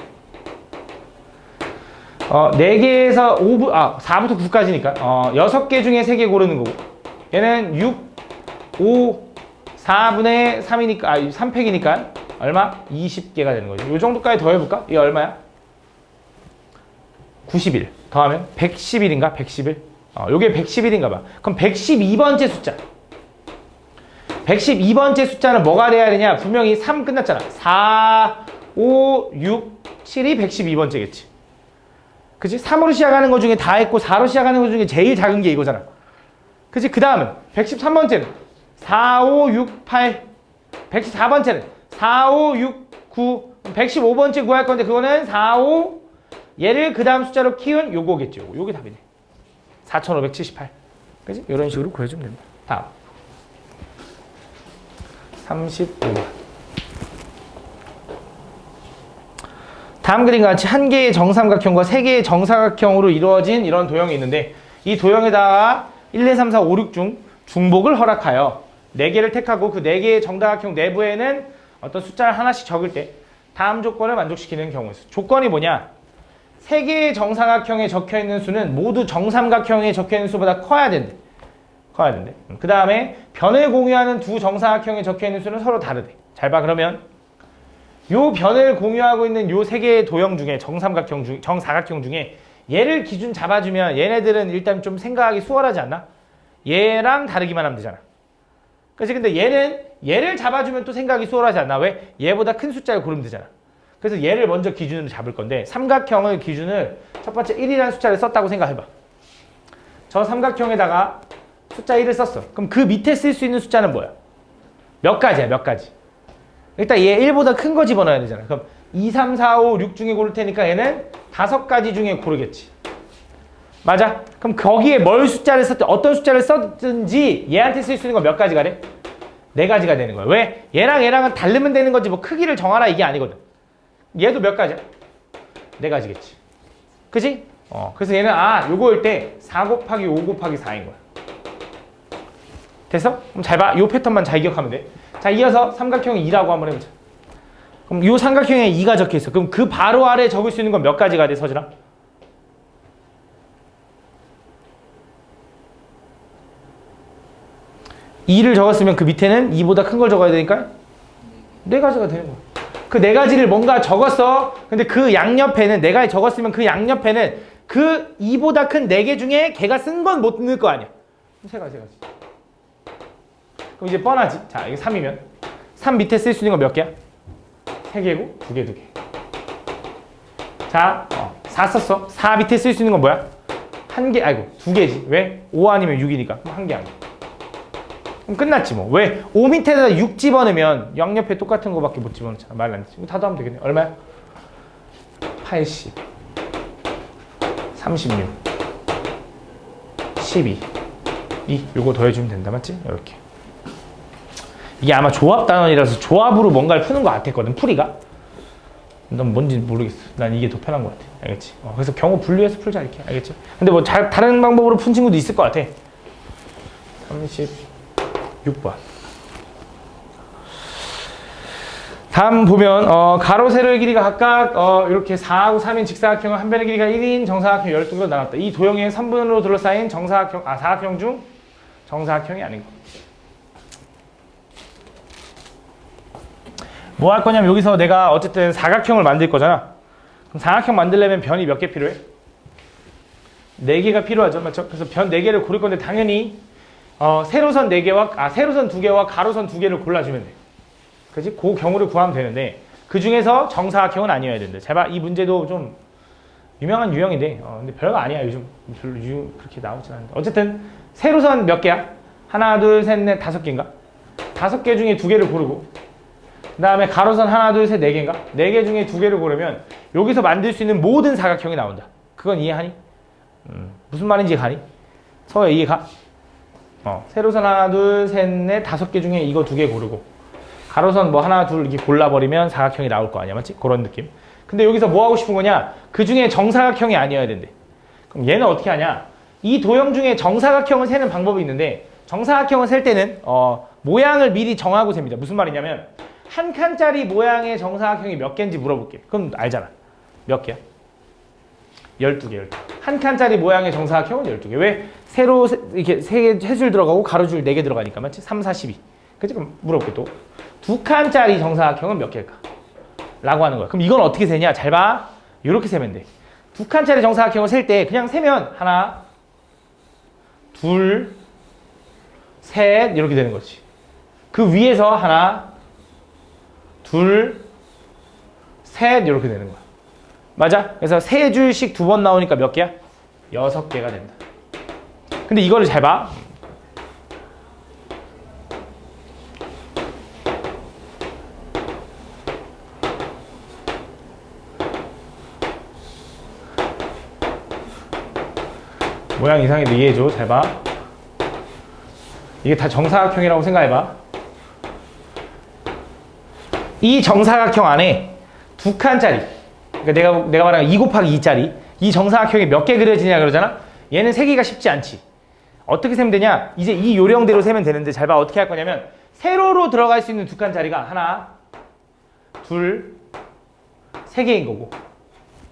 Speaker 1: 4개에서 4부터 9까지니까 6개 중에 3개 고르는 거고 얘는 6, 5, 4분의 3이니까 3팩이니까 얼마? 20개가 되는 거지. 요 정도까지 더해볼까? 이게 얼마야? 91 더하면 111인가? 111? 요게 111인가 봐. 그럼 112번째 숫자 112번째 숫자는 뭐가 돼야 되냐? 분명히 3 끝났잖아. 4, 5, 6, 7이 112번째겠지. 그치? 3으로 시작하는 것 중에 다 했고 4로 시작하는 것 중에 제일 작은 게 이거잖아. 그치? 그 다음은 113번째는 4, 5, 6, 8 114번째는 4, 5, 6, 9 115번째 구할 건데 그거는 4, 5, 얘를 그 다음 숫자로 키운 요거겠죠. 요게 답이네. 4578. 그지? 이런 식으로 구해주면 됩니다. 다음. 35번. 다음 그림과 같이 한 개의 정삼각형과 세 개의 정사각형으로 이루어진 이런 도형이 있는데 이 도형에다가 1, 2, 3, 4, 5, 6 중 중복을 허락하여 4개를 택하고 그 4개의 정다각형 내부에는 어떤 숫자를 하나씩 적을 때 다음 조건을 만족시키는 경우에 조건이 뭐냐? 3개의 정사각형에 적혀있는 수는 모두 정삼각형에 적혀있는 수보다 커야 된대. 커야 된대. 그 다음에 변을 공유하는 두 정사각형에 적혀있는 수는 서로 다르대. 잘 봐. 그러면 요 변을 공유하고 있는 요 3개의 도형 중에 정사각형 중에 얘를 기준 잡아주면 얘네들은 일단 좀 생각하기 수월하지 않나? 얘랑 다르기만 하면 되잖아. 그치? 근데 얘를 잡아주면 또 생각이 수월하지 않나? 왜? 얘보다 큰 숫자를 고르면 되잖아. 그래서 얘를 먼저 기준으로 잡을 건데 삼각형을 기준을 첫 번째 1이라는 숫자를 썼다고 생각해봐. 저 삼각형에다가 숫자 1을 썼어. 그럼 그 밑에 쓸 수 있는 숫자는 뭐야? 몇 가지야, 몇 가지. 일단 얘 1보다 큰 거 집어넣어야 되잖아. 그럼 2, 3, 4, 5, 6 중에 고를 테니까 얘는 5가지 중에 고르겠지. 맞아? 그럼 거기에 뭘 숫자를 썼든 어떤 숫자를 썼든지 얘한테 쓸 수 있는 거 몇 가지가 돼? 4가지가 되는 거야. 왜? 얘랑은 다르면 되는 거지 뭐 크기를 정하라 이게 아니거든. 얘도 몇 가지야? 4가지겠지. 그지? 그래서 얘는 요거일 때 4 곱하기 5 곱하기 4인 거야. 됐어? 그럼 잘 봐. 요 패턴만 잘 기억하면 돼. 자, 이어서 삼각형 2라고 한번 해보자. 그럼 요 삼각형에 2가 적혀있어. 그럼 그 바로 아래 적을 수 있는 건 몇 가지가 돼, 서진아? 2를 적었으면 그 밑에는 2보다 큰 걸 적어야 되니까 4가지가 되는 거야. 그 4가지를 뭔가 적었어. 근데 그 양옆에는 내가 적었으면 그 양옆에는 그 2보다 큰 4개 중에 걔가 쓴 건 못 넣을 거 아니야. 3가지. 그럼 이제 뻔하지. 자, 이게 3이면 3 밑에 쓸 수 있는 건 몇 개야? 3개고 2개. 자, 4 썼어. 4 밑에 쓸 수 있는 건 뭐야? 1개, 2개지. 왜? 5 아니면 6이니까. 그럼 1개 아니야. 그럼 끝났지 뭐. 왜? 5 밑에다 6 집어넣으면 양옆에 똑같은 거밖에 못 집어넣잖아. 말 안 되지. 이거 다 더하면 되겠네. 얼마야? 80, 36, 12, 2. 요거 더해주면 된다. 맞지? 이렇게. 이게 아마 조합 단원이라서 조합으로 뭔가를 푸는 것 같았거든. 풀이가. 넌 뭔지 모르겠어. 난 이게 더 편한 것 같아. 알겠지? 그래서 경우 분류해서 풀자 이렇게. 알겠지? 근데 뭐 다른 방법으로 푼 친구도 있을 것 같아. 36번. 다음 보면 가로 세로의 길이가 각각 이렇게 4하고 3인 직사각형은 한 변의 길이가 1인 정사각형 12개로 나눴다. 이 도형의 3분으로 둘러싸인 사각형 중 정사각형이 아닌 거. 뭐 할 거냐면 여기서 내가 어쨌든 사각형을 만들 거잖아. 그럼 사각형 만들려면 변이 몇 개 필요해? 4개가 필요하죠. 맞죠? 그래서 변 4개를 고를 건데 당연히 세로선 4개와 세로선 2개와 가로선 2개를 골라주면 돼. 그지? 그 경우를 구하면 되는데 그 중에서 정사각형은 아니어야 된대. 잘 봐. 이 문제도 좀 유명한 유형인데 근데 별거 아니야. 요즘 별로 그렇게 나오진 않는데 어쨌든 세로선 몇 개야? 하나, 둘, 셋, 넷, 5개인가? 5개 중에 2개를 고르고 그 다음에 가로선 하나, 둘, 셋, 4개인가? 4개 중에 2개를 고르면 여기서 만들 수 있는 모든 사각형이 나온다. 그건 이해하니? 무슨 말인지 가니? 서야 이해가? 세로선 하나, 둘, 셋, 넷, 5개 중에 이거 2개 고르고 가로선 뭐 하나, 둘 이렇게 골라버리면 사각형이 나올 거 아니야. 맞지? 그런 느낌. 근데 여기서 뭐 하고 싶은 거냐? 그 중에 정사각형이 아니어야 된대. 그럼 얘는 어떻게 하냐? 이 도형 중에 정사각형을 세는 방법이 있는데 정사각형을 셀 때는 모양을 미리 정하고 셉니다. 무슨 말이냐면 한 칸짜리 모양의 정사각형이 몇 개인지 물어볼게. 그럼 알잖아. 몇 개야? 12개. 한 칸짜리 모양의 정사각형은 12개. 왜? 세로 이렇게 3개 세 줄 들어가고 가로줄 4개 들어가니까. 맞지? 3, 4, 12. 그치? 그럼 물어볼게 또. 2칸짜리 정사각형은 몇 개일까? 라고 하는 거야. 그럼 이건 어떻게 세냐? 잘 봐. 이렇게 세면 돼. 2칸짜리 정사각형을 셀 때 그냥 세면 하나, 둘, 셋 이렇게 되는 거지. 그 위에서 하나, 둘, 셋 이렇게 되는 거야. 맞아? 그래서 3줄씩 2번 나오니까 몇 개야? 6개가 된다. 근데 이거를 잘 봐. 모양 이상해도 이해해줘. 잘 봐. 이게 다 정사각형이라고 생각해봐. 이 정사각형 안에 두 칸짜리, 그러니까 내가 말하는 2 곱하기 2짜리 이 정사각형이 몇 개 그려지냐 그러잖아. 얘는 세기가 쉽지 않지. 어떻게 세면 되냐? 이제 이 요령대로 세면 되는데 잘 봐. 어떻게 할 거냐면 세로로 들어갈 수 있는 두 칸짜리가 하나, 둘, 세 개인 거고,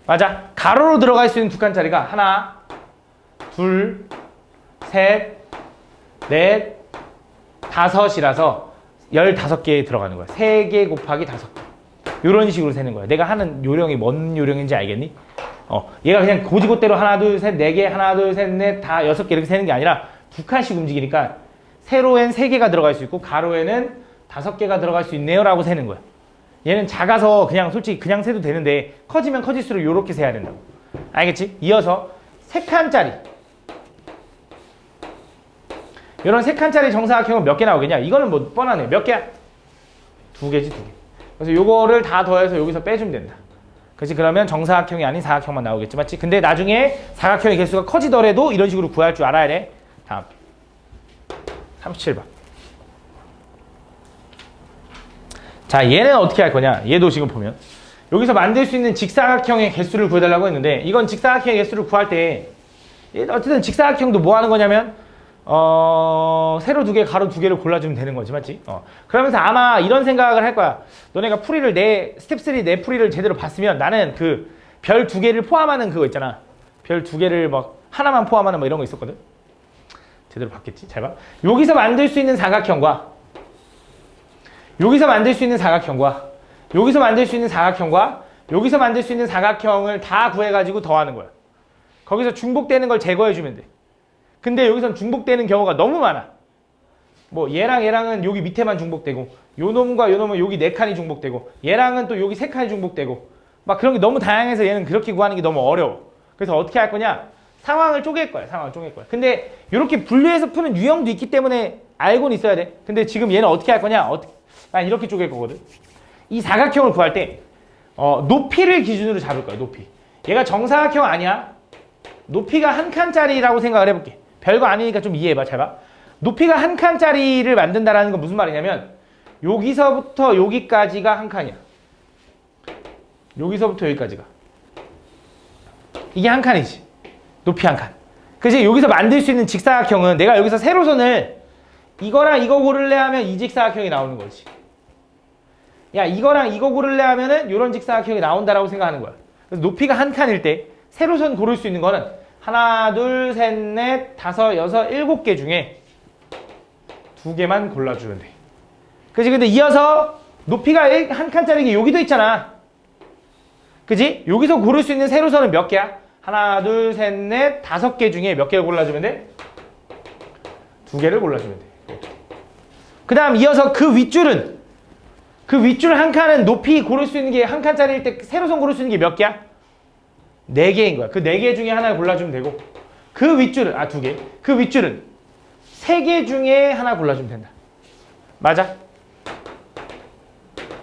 Speaker 1: 맞아. 가로로 들어갈 수 있는 두 칸짜리가 하나, 둘, 셋, 넷, 다섯이라서 15개에 들어가는 거야. 3개 곱하기 5개. 이런 식으로 세는 거야. 내가 하는 요령이 뭔 요령인지 알겠니? 얘가 그냥 고지고대로 하나, 둘, 셋, 4개, 하나, 둘, 셋, 넷, 다 6개 이렇게 세는 게 아니라 두 칸씩 움직이니까 세로엔 3개가 들어갈 수 있고 가로에는 5개가 들어갈 수 있네요 라고 세는 거야. 얘는 작아서 그냥 솔직히 그냥 세도 되는데 커지면 커질수록 이렇게 세야 된다고. 알겠지? 이어서 3칸짜리. 이런 3칸짜리 정사각형은 몇 개 나오겠냐? 이거는 뭐 뻔하네. 몇 개야? 2개지, 2개. 그래서 요거를 다 더해서 여기서 빼주면 된다. 그렇지? 그러면 정사각형이 아닌 사각형만 나오겠지, 맞지? 근데 나중에 사각형의 개수가 커지더라도 이런 식으로 구할 줄 알아야 돼. 다음 37번. 자, 얘는 어떻게 할 거냐? 얘도 지금 보면 여기서 만들 수 있는 직사각형의 개수를 구해달라고 했는데, 이건 직사각형의 개수를 구할 때 어쨌든 직사각형도 뭐 하는 거냐면 세로 2개, 가로 2개를 골라주면 되는 거지, 맞지? 그러면서 아마 이런 생각을 할 거야. 너네가 풀이를 스텝 3 내 풀이를 제대로 봤으면 나는 그 별 2개를 포함하는 그거 있잖아. 별 2개를 막 하나만 포함하는 뭐 이런 거 있었거든. 제대로 봤겠지? 잘 봐. 여기서 만들 수 있는 사각형과 여기서 만들 수 있는 사각형과 여기서 만들 수 있는 사각형과 여기서 만들 수 있는 사각형을 다 구해가지고 더하는 거야. 거기서 중복되는 걸 제거해주면 돼. 근데 여기선 중복되는 경우가 너무 많아. 뭐 얘랑 얘랑은 여기 밑에만 중복되고, 요 놈과 요 놈은 여기 4칸이 중복되고, 얘랑은 또 여기 3칸이 중복되고, 막 그런 게 너무 다양해서 얘는 그렇게 구하는 게 너무 어려워. 그래서 어떻게 할 거냐? 상황을 쪼갤 거야. 상황을 쪼갤 거야. 근데 이렇게 분류해서 푸는 유형도 있기 때문에 알고는 있어야 돼. 근데 지금 얘는 어떻게 할 거냐? 난 이렇게 쪼갤 거거든. 이 사각형을 구할 때 높이를 기준으로 잡을 거야. 높이. 얘가 정사각형 아니야. 높이가 한 칸짜리라고 생각을 해볼게. 별거 아니니까 좀 이해해봐. 잘 봐. 높이가 한 칸짜리를 만든다라는 건 무슨 말이냐면 여기서부터 여기까지가 한 칸이야. 여기서부터 여기까지가. 이게 한 칸이지. 높이 한 칸. 그치? 여기서 만들 수 있는 직사각형은 내가 여기서 세로선을 이거랑 이거 고를래 하면 이 직사각형이 나오는 거지. 야, 이거랑 이거 고를래 하면은 이런 직사각형이 나온다라고 생각하는 거야. 그래서 높이가 한 칸일 때 세로선 고를 수 있는 거는 하나, 둘, 셋, 넷, 다섯, 여섯, 7개 중에 2개만 골라주면 돼. 그치? 근데 이어서 높이가 한 칸짜리 게 여기도 있잖아. 그치? 여기서 고를 수 있는 세로선은 몇 개야? 하나, 둘, 셋, 넷, 5개 중에 몇 개를 골라주면 돼? 2개를 골라주면 돼. 그 다음 이어서 그 윗줄은, 그 윗줄 한 칸은 높이 고를 수 있는 게 한 칸짜리일 때 세로선 고를 수 있는 게 몇 개야? 4개인 거야. 그 4개 중에 하나를 골라주면 되고, 그 윗줄은 2개. 그 윗줄은 3개 중에 하나 골라주면 된다. 맞아?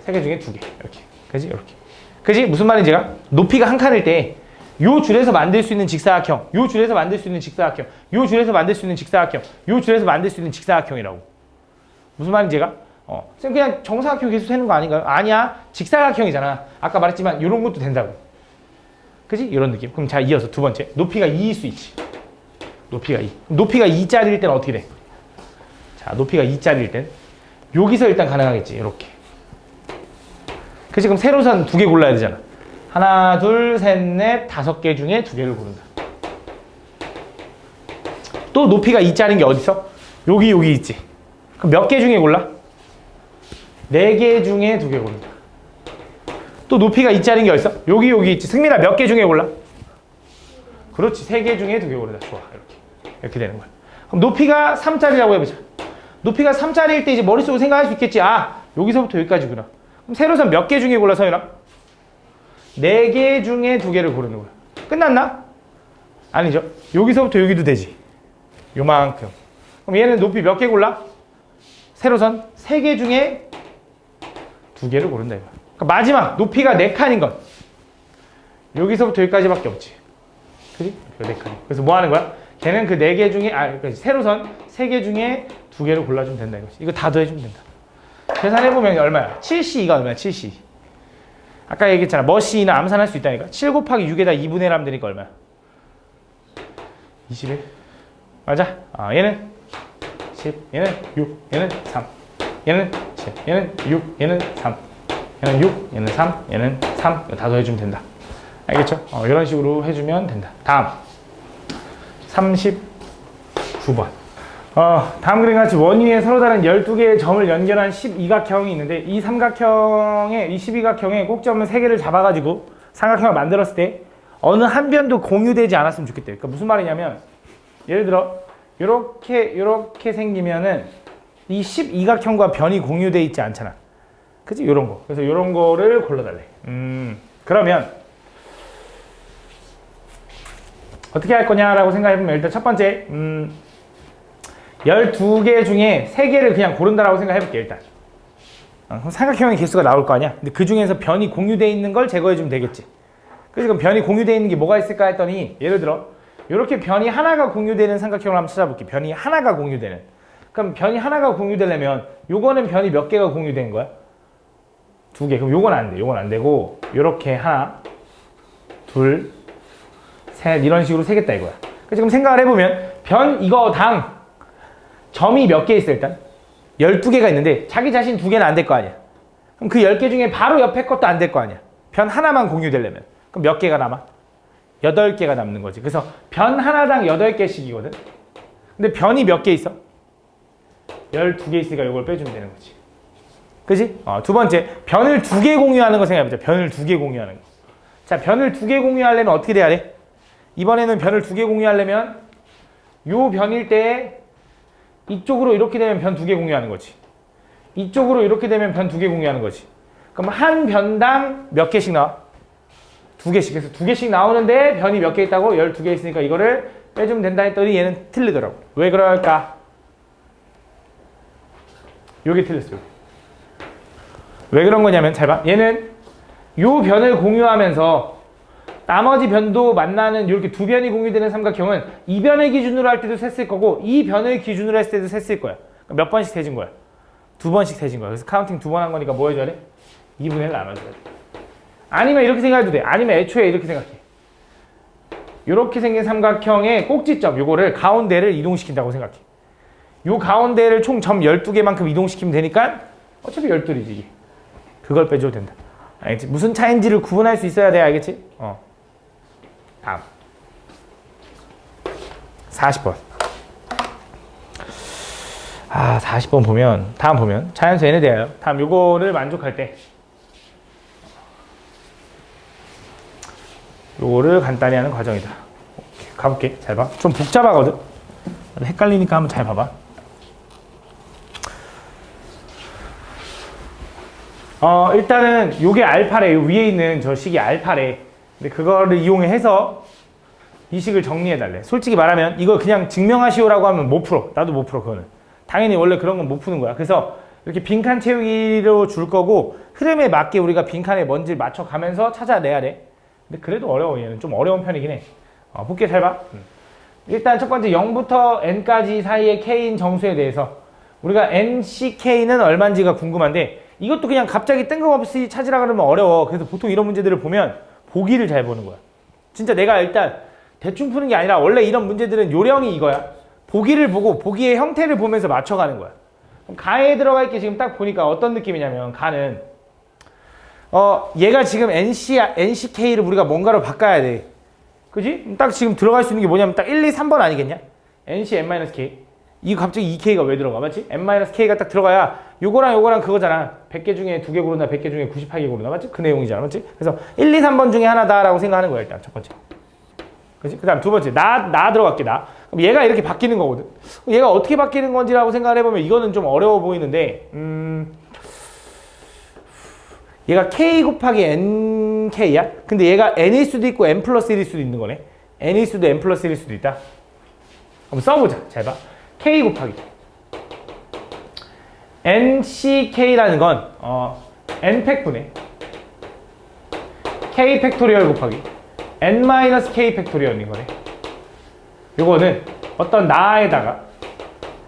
Speaker 1: 3개 중에 2개. 이렇게. 그지? 이렇게. 그지? 무슨 말인지가? 높이가 한 칸일 때 요 줄에서 만들 수 있는 직사각형, 요 줄에서 만들 수 있는 직사각형, 요 줄에서 만들 수 있는 직사각형, 요 줄에서 만들 수 있는 직사각형이라고. 무슨 말인지가? 쌤 그냥 정사각형 계속 세는 거 아닌가요? 아니야. 직사각형이잖아. 아까 말했지만 이런 것도 된다고. 그지? 이런 느낌. 그럼 자, 이어서 두 번째. 높이가 2일 수 있지. 높이가 2. 높이가 2짜리일 때는 어떻게 돼? 자, 높이가 2짜리일 땐 여기서 일단 가능하겠지. 이렇게. 그치? 그럼 세로선 2개 골라야 되잖아. 하나, 둘, 셋, 넷, 5개 중에 2개를 고른다. 또 높이가 2짜리인 게 어딨어? 여기 있지. 그럼 몇 개 중에 골라? 4개 중에 2개 고른다. 또 높이가 2짜리인 게 어딨어? 여기 있지. 승민아 몇 개 중에 골라? 그렇지. 3개 중에 2개 고른다. 좋아. 이렇게 되는 거야. 그럼 높이가 3짜리라고 해보자. 높이가 3짜리일 때 이제 머릿속으로 생각할 수 있겠지. 아, 여기서부터 여기까지구나. 그럼 세로선 몇 개 중에 골라, 서윤아? 4개 중에 2개를 고르는 거야. 끝났나? 아니죠. 여기서부터 여기도 되지. 요만큼. 그럼 얘는 높이 몇 개 골라? 세로선 3개 중에 2개를 고른다 이거야. 그러니까 마지막 높이가 4칸인 건 여기서부터 여기까지밖에 없지. 그지? 4칸. 그래서 뭐 하는 거야? 쟤는 그 4개 중에 그러니까 세로선 3개 중에 2개를 골라주면 된다 이거지. 이거 다 더해주면 된다. 계산해보면 얼마야? 7C2가 얼마야? 7C2. 아까 얘기했잖아. 머C는 암산할 수 있다니까. 7 곱하기 6에다 2분의 1 하면 되니까 얼마야? 21. 맞아? 얘는 10, 얘는 6, 얘는 3, 얘는 7, 얘는 6, 얘는 3, 얘는 6, 얘는 3, 얘는 3. 이거 다 더해주면 된다. 알겠죠? 이런 식으로 해주면 된다. 다음 39번. 다음 그림 같이 원 위에 서로 다른 12개의 점을 연결한 12각형이 있는데 이 삼각형의 이 12각형의 꼭지점을 3개를 잡아가지고 삼각형을 만들었을 때 어느 한 변도 공유되지 않았으면 좋겠대. 그러니까 무슨 말이냐면 예를 들어 요렇게 생기면은 이 12각형과 변이 공유돼 있지 않잖아. 그치? 요런 거. 그래서 요런 거를 골라달래. 그러면 어떻게 할 거냐라고 생각해보면 일단 첫 번째 12개 중에 3개를 그냥 고른다라고 생각해볼게. 일단 그럼 삼각형의 개수가 나올 거 아니야. 근데 그 중에서 변이 공유되어 있는 걸 제거해주면 되겠지. 그래서 그럼 변이 공유되어 있는 게 뭐가 있을까 했더니 예를 들어 이렇게 변이 하나가 공유되는 삼각형을 한번 찾아볼게. 변이 하나가 공유되는. 그럼 변이 하나가 공유되려면 요거는 변이 몇 개가 공유된 거야? 2개. 그럼 요건 안 돼. 요건 안 되고 요렇게 하나 둘 셋 이런 식으로 세겠다 이거야. 그래서 지금 생각을 해보면 변 이거당 점이 몇 개 있어 일단? 12개가 있는데 자기 자신 2개는 안 될 거 아니야. 그럼 그 10개 중에 바로 옆에 것도 안 될 거 아니야. 변 하나만 공유되려면. 그럼 몇 개가 남아? 8개가 남는 거지. 그래서 변 하나당 8개씩이거든. 근데 변이 몇 개 있어? 12개 있으니까 이걸 빼주면 되는 거지. 그지? 두 번째, 변을 2개 공유하는 거 생각해보자. 변을 2개 공유하는 거. 자, 변을 2개 공유하려면 어떻게 돼야 돼? 이번에는 변을 2개 공유하려면 요 변일 때 이쪽으로 이렇게 되면 변 2개 공유하는 거지. 이쪽으로 이렇게 되면 변 2개 공유하는 거지. 그럼 한 변당 몇 개씩 나와? 2개씩. 그래서 2개씩 나오는데 변이 몇 개 있다고? 12개 있으니까 이거를 빼주면 된다 했더니 얘는 틀리더라고. 왜 그럴까? 요게 틀렸어요. 왜 그런 거냐면 잘 봐. 얘는 요 변을 공유하면서 나머지 변도 만나는 이렇게 2변이 공유되는 삼각형은 이 변을 기준으로 할 때도 셌을 거고 이 변을 기준으로 했을 때도 셌을 거야. 몇 번씩 세진 거야? 2번씩 세진 거야. 그래서 카운팅 2번 한 거니까 뭐 해줘야 돼? 2분의 1 나눠줘야 돼. 아니면 이렇게 생각해도 돼. 아니면 애초에 이렇게 생각해. 이렇게 생긴 삼각형의 꼭지점 요거를 가운데를 이동시킨다고 생각해. 요 가운데를 총 점 12개만큼 이동시키면 되니까 어차피 12이지 이게. 그걸 빼줘도 된다. 알겠지? 무슨 차인지를 구분할 수 있어야 돼. 알겠지? 다음 40번. 40번 보면 다음 보면 자연수 n에 대하여 다음 요거를 만족할 때 요거를 간단히 하는 과정이다. 오케이, 가볼게. 잘 봐. 좀 복잡하거든. 헷갈리니까 한번 잘 봐봐. 일단은 요게 알파래. 요 위에 있는 저 식이 알파래. 근데 그거를 이용해서 이 식을 정리해 달래. 솔직히 말하면 이거 그냥 증명하시오라고 하면 못 풀어. 나도 못 풀어 그거는. 당연히 원래 그런 건 못 푸는 거야. 그래서 이렇게 빈칸 채우기로 줄 거고 흐름에 맞게 우리가 빈칸에 뭔지를 맞춰가면서 찾아내야 돼. 근데 그래도 어려워. 얘는 좀 어려운 편이긴 해. 볼게. 잘 봐. 일단 첫 번째 0부터 n까지 사이의 k인 정수에 대해서 우리가 nck는 얼마인지가 궁금한데 이것도 그냥 갑자기 뜬금없이 찾으라 그러면 어려워. 그래서 보통 이런 문제들을 보면 보기를 잘 보는 거야. 진짜 내가 일단 대충 푸는 게 아니라 원래 이런 문제들은 요령이 이거야. 보기를 보고 보기의 형태를 보면서 맞춰가는 거야. 그럼 가에 들어가 있게 지금 딱 보니까 어떤 느낌이냐면 가는 얘가 지금 nck를 우리가 뭔가로 바꿔야 돼. 그지? 딱 지금 들어갈 수 있는 게 뭐냐면 딱 1, 2, 3번 아니겠냐? nc n-k. 이거 갑자기 2k가 왜 들어가? 맞지? n-k가 딱 들어가야 요거랑 그거잖아. 100개 중에 2개 고른다, 100개 중에 98개 고른다. 맞지? 그 내용이잖아. 맞지? 그래서 1, 2, 3번 중에 하나다라고 생각하는 거야, 일단 첫 번째. 그치? 그 다음 두 번째. 나 들어갈게, 나. 그럼 얘가 이렇게 바뀌는 거거든. 얘가 어떻게 바뀌는 건지라고 생각을 해보면 이거는 좀 어려워 보이는데, 얘가 k 곱하기 nk야? 근데 얘가 n일 수도 있고 n 플러스 1일 수도 있는 거네. n일 수도 n 플러스 1일 수도 있다. 한번 써보자. 잘 봐. k 곱하기 nck라는 건 n팩분의 k 팩토리얼 곱하기 n-k 팩토리얼인 거네. 요거는 어떤 나에다가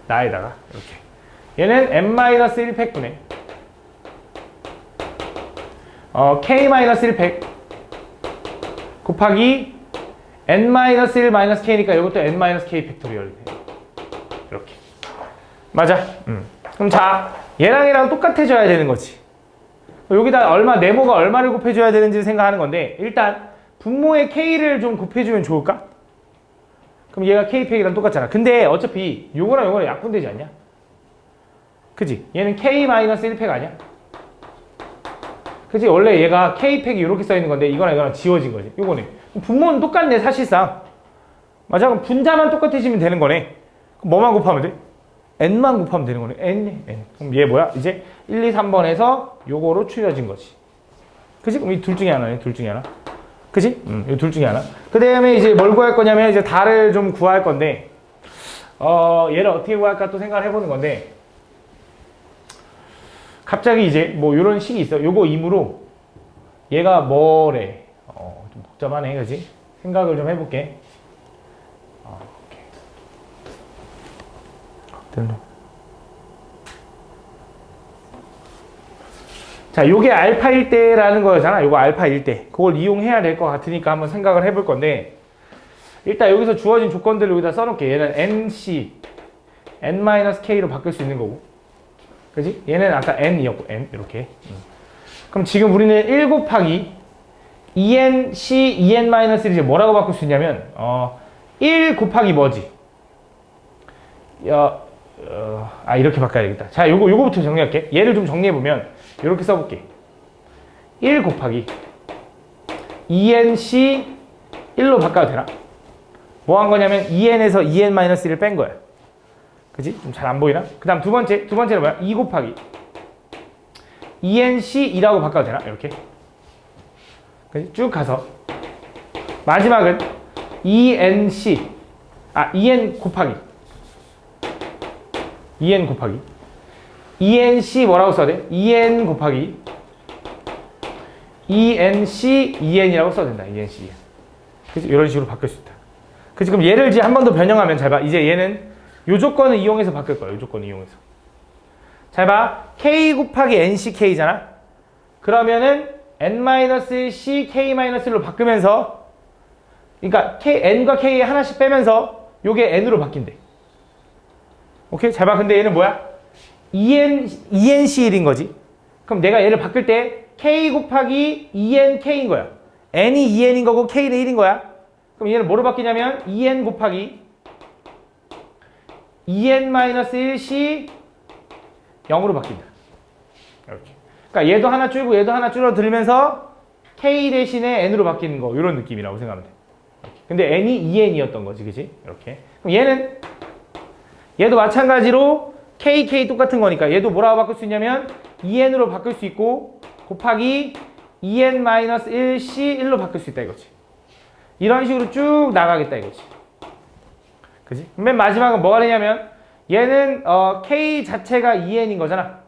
Speaker 1: 이렇게 얘는 n-1팩분의 k-1팩 곱하기 n-1-k니까 이것도 n-k 팩토리얼이 돼요. 이렇게 맞아? 그럼 자 얘랑 똑같아져야 되는 거지. 여기다 네모가 얼마를 곱해줘야 되는지 생각하는 건데 일단 분모의 k를 좀 곱해주면 좋을까? 그럼 얘가 k팩이랑 똑같잖아. 근데 어차피 요거랑 약분되지 않냐? 그지? 얘는 k-1팩 아니야? 그지? 원래 얘가 k팩이 이렇게 써있는 건데 이거랑 지워진 거지. 요거네. 분모는 똑같네 사실상. 맞아? 그럼 분자만 똑같아지면 되는 거네. 그럼 뭐만 곱하면 돼? n만 곱하면 되는 거네. n. 그럼 얘 뭐야? 이제 1, 2, 3번에서 요거로 추려진 거지. 그지? 그럼 이 둘 중에 하나네. 둘 중에 하나. 그지? 이 둘 중에 하나. 그 다음에 이제 뭘 구할 거냐면 이제 달을 좀 구할 건데 얘를 어떻게 구할까 또 생각을 해보는 건데 갑자기 이제 뭐 이런 식이 있어. 요거 임으로 얘가 뭐래? 좀 복잡하네, 그지? 생각을 좀 해볼게. 자, 요게 알파일 때라는 거잖아. 요거 알파일 때. 그걸 이용해야 될 것 같으니까 한번 생각을 해볼 건데 일단 여기서 주어진 조건들을 여기다 써놓을게. 얘는 nc, n-k로 바뀔 수 있는 거고. 그지? 얘는 아까 n이었고, n. 이렇게. 그럼 지금 우리는 1 곱하기 2nc, 2n-1을 이제 뭐라고 바꿀 수 있냐면, 1 곱하기 뭐지? 이렇게 바꿔야 되겠다. 자, 요거부터 정리할게. 얘를 좀 정리해보면, 이렇게 써볼게. 1 곱하기 2nc 1로 바꿔도 되나? 뭐 한 거냐면 2n에서 2n-1을 뺀 거야. 그지? 좀 잘 안 보이나? 그 다음 두 번째는 뭐야? 2 곱하기 2nc 2라고 바꿔도 되나? 이렇게. 그지? 쭉 가서 마지막은 2nc 2n 곱하기 2nc 뭐라고 써야 돼? 2n 곱하기 2nc 2n이라고 써야 된다. 2nc 2n. 그치? 이런 식으로 바뀔 수 있다. 그치? 그럼 얘를 이제 한 번 더 변형하면 잘 봐. 이제 얘는 요 조건을 이용해서 바뀔 거야. 요 조건을 이용해서. 잘 봐. k 곱하기 nck잖아. 그러면은 n-c k-1로 바꾸면서 그러니까 n과 k 하나씩 빼면서 요게 n으로 바뀐대. 오케이? 잘 봐. 근데 얘는 뭐야? 2nc1인 거지. 그럼 내가 얘를 바꿀 때 k 곱하기 2nk인 거야. n이 2n인 거고 k는 1인 거야. 그럼 얘는 뭐로 바뀌냐면 2n 곱하기 2n-1c 0으로 바뀐다. 이렇게. 그러니까 얘도 하나 줄고 얘도 하나 줄어들면서 k 대신에 n으로 바뀌는 거 이런 느낌이라고 생각하면 돼. 이렇게. 근데 n이 2n이었던 거지, 그치? 이렇게. 그럼 얘도 마찬가지로 k 똑같은 거니까 얘도 뭐라고 바꿀 수 있냐면 2n으로 바꿀 수 있고 곱하기 2n-1c 1로 바꿀 수 있다 이거지. 이런 식으로 쭉 나가겠다 이거지. 그지? 맨 마지막은 뭐가 되냐면 얘는 k 자체가 2n인 거잖아.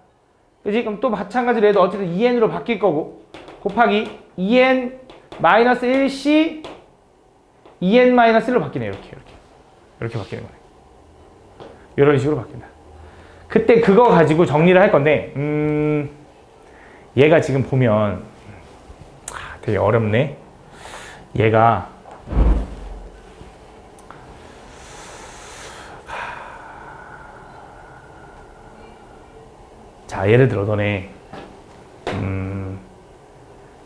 Speaker 1: 그지? 그럼 또 마찬가지로 얘도 어쨌든 2n으로 바뀔 거고 곱하기 2n-1c 2n-1로 바뀌네. 이렇게 바뀌는 거네. 이런 식으로 바뀐다. 그때 그거 가지고 정리를 할 건데 얘가 지금 보면 되게 어렵네. 얘가 자, 예를 들어 너네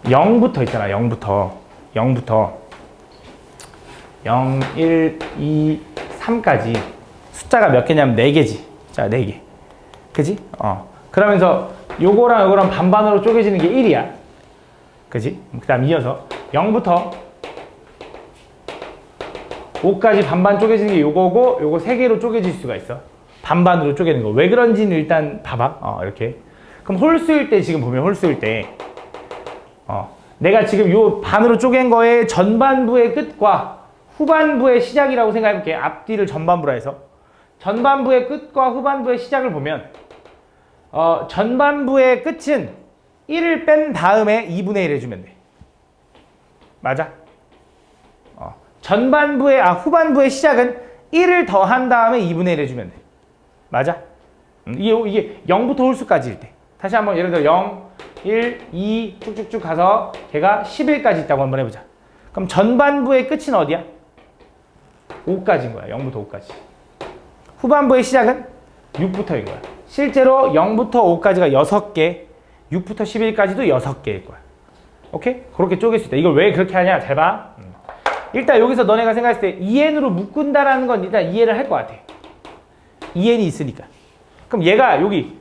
Speaker 1: 0부터 있잖아. 0부터 0, 1, 2, 3까지 숫자가 몇 개냐면 4개지. 자, 4개. 그지? 그러면서 요거랑 반반으로 쪼개지는 게 1이야. 그지? 그 다음 이어서 0부터 5까지 반반 쪼개지는 게 요거고 요거 3개로 쪼개질 수가 있어. 반반으로 쪼개는 거. 왜 그런지는 일단 봐봐. 이렇게. 그럼 홀수일 때 지금 보면 홀수일 때 내가 지금 요 반으로 쪼갠 거의 전반부의 끝과 후반부의 시작이라고 생각해볼게. 앞뒤를 전반부라 해서. 전반부의 끝과 후반부의 시작을 보면 전반부의 끝은 1을 뺀 다음에 2분의 1 해주면 돼. 맞아? 후반부의 시작은 1을 더한 다음에 2분의 1 해주면 돼. 맞아? 이게 0부터 홀수까지일 때. 다시 한번 예를 들어 0, 1, 2 쭉쭉쭉 가서 걔가 11까지 있다고 한번 해보자. 그럼 전반부의 끝은 어디야? 5까지인 거야. 0부터 5까지. 후반부의 시작은 6부터인 거야. 실제로 0부터 5까지가 6개, 6부터 11까지도 6개일 거야. 오케이? 그렇게 쪼갤 수 있다. 이걸 왜 그렇게 하냐? 잘 봐. 일단 여기서 너네가 생각했을 때 2n으로 묶은다라는 건 일단 이해를 할 것 같아. 2n이 있으니까. 그럼 얘가 여기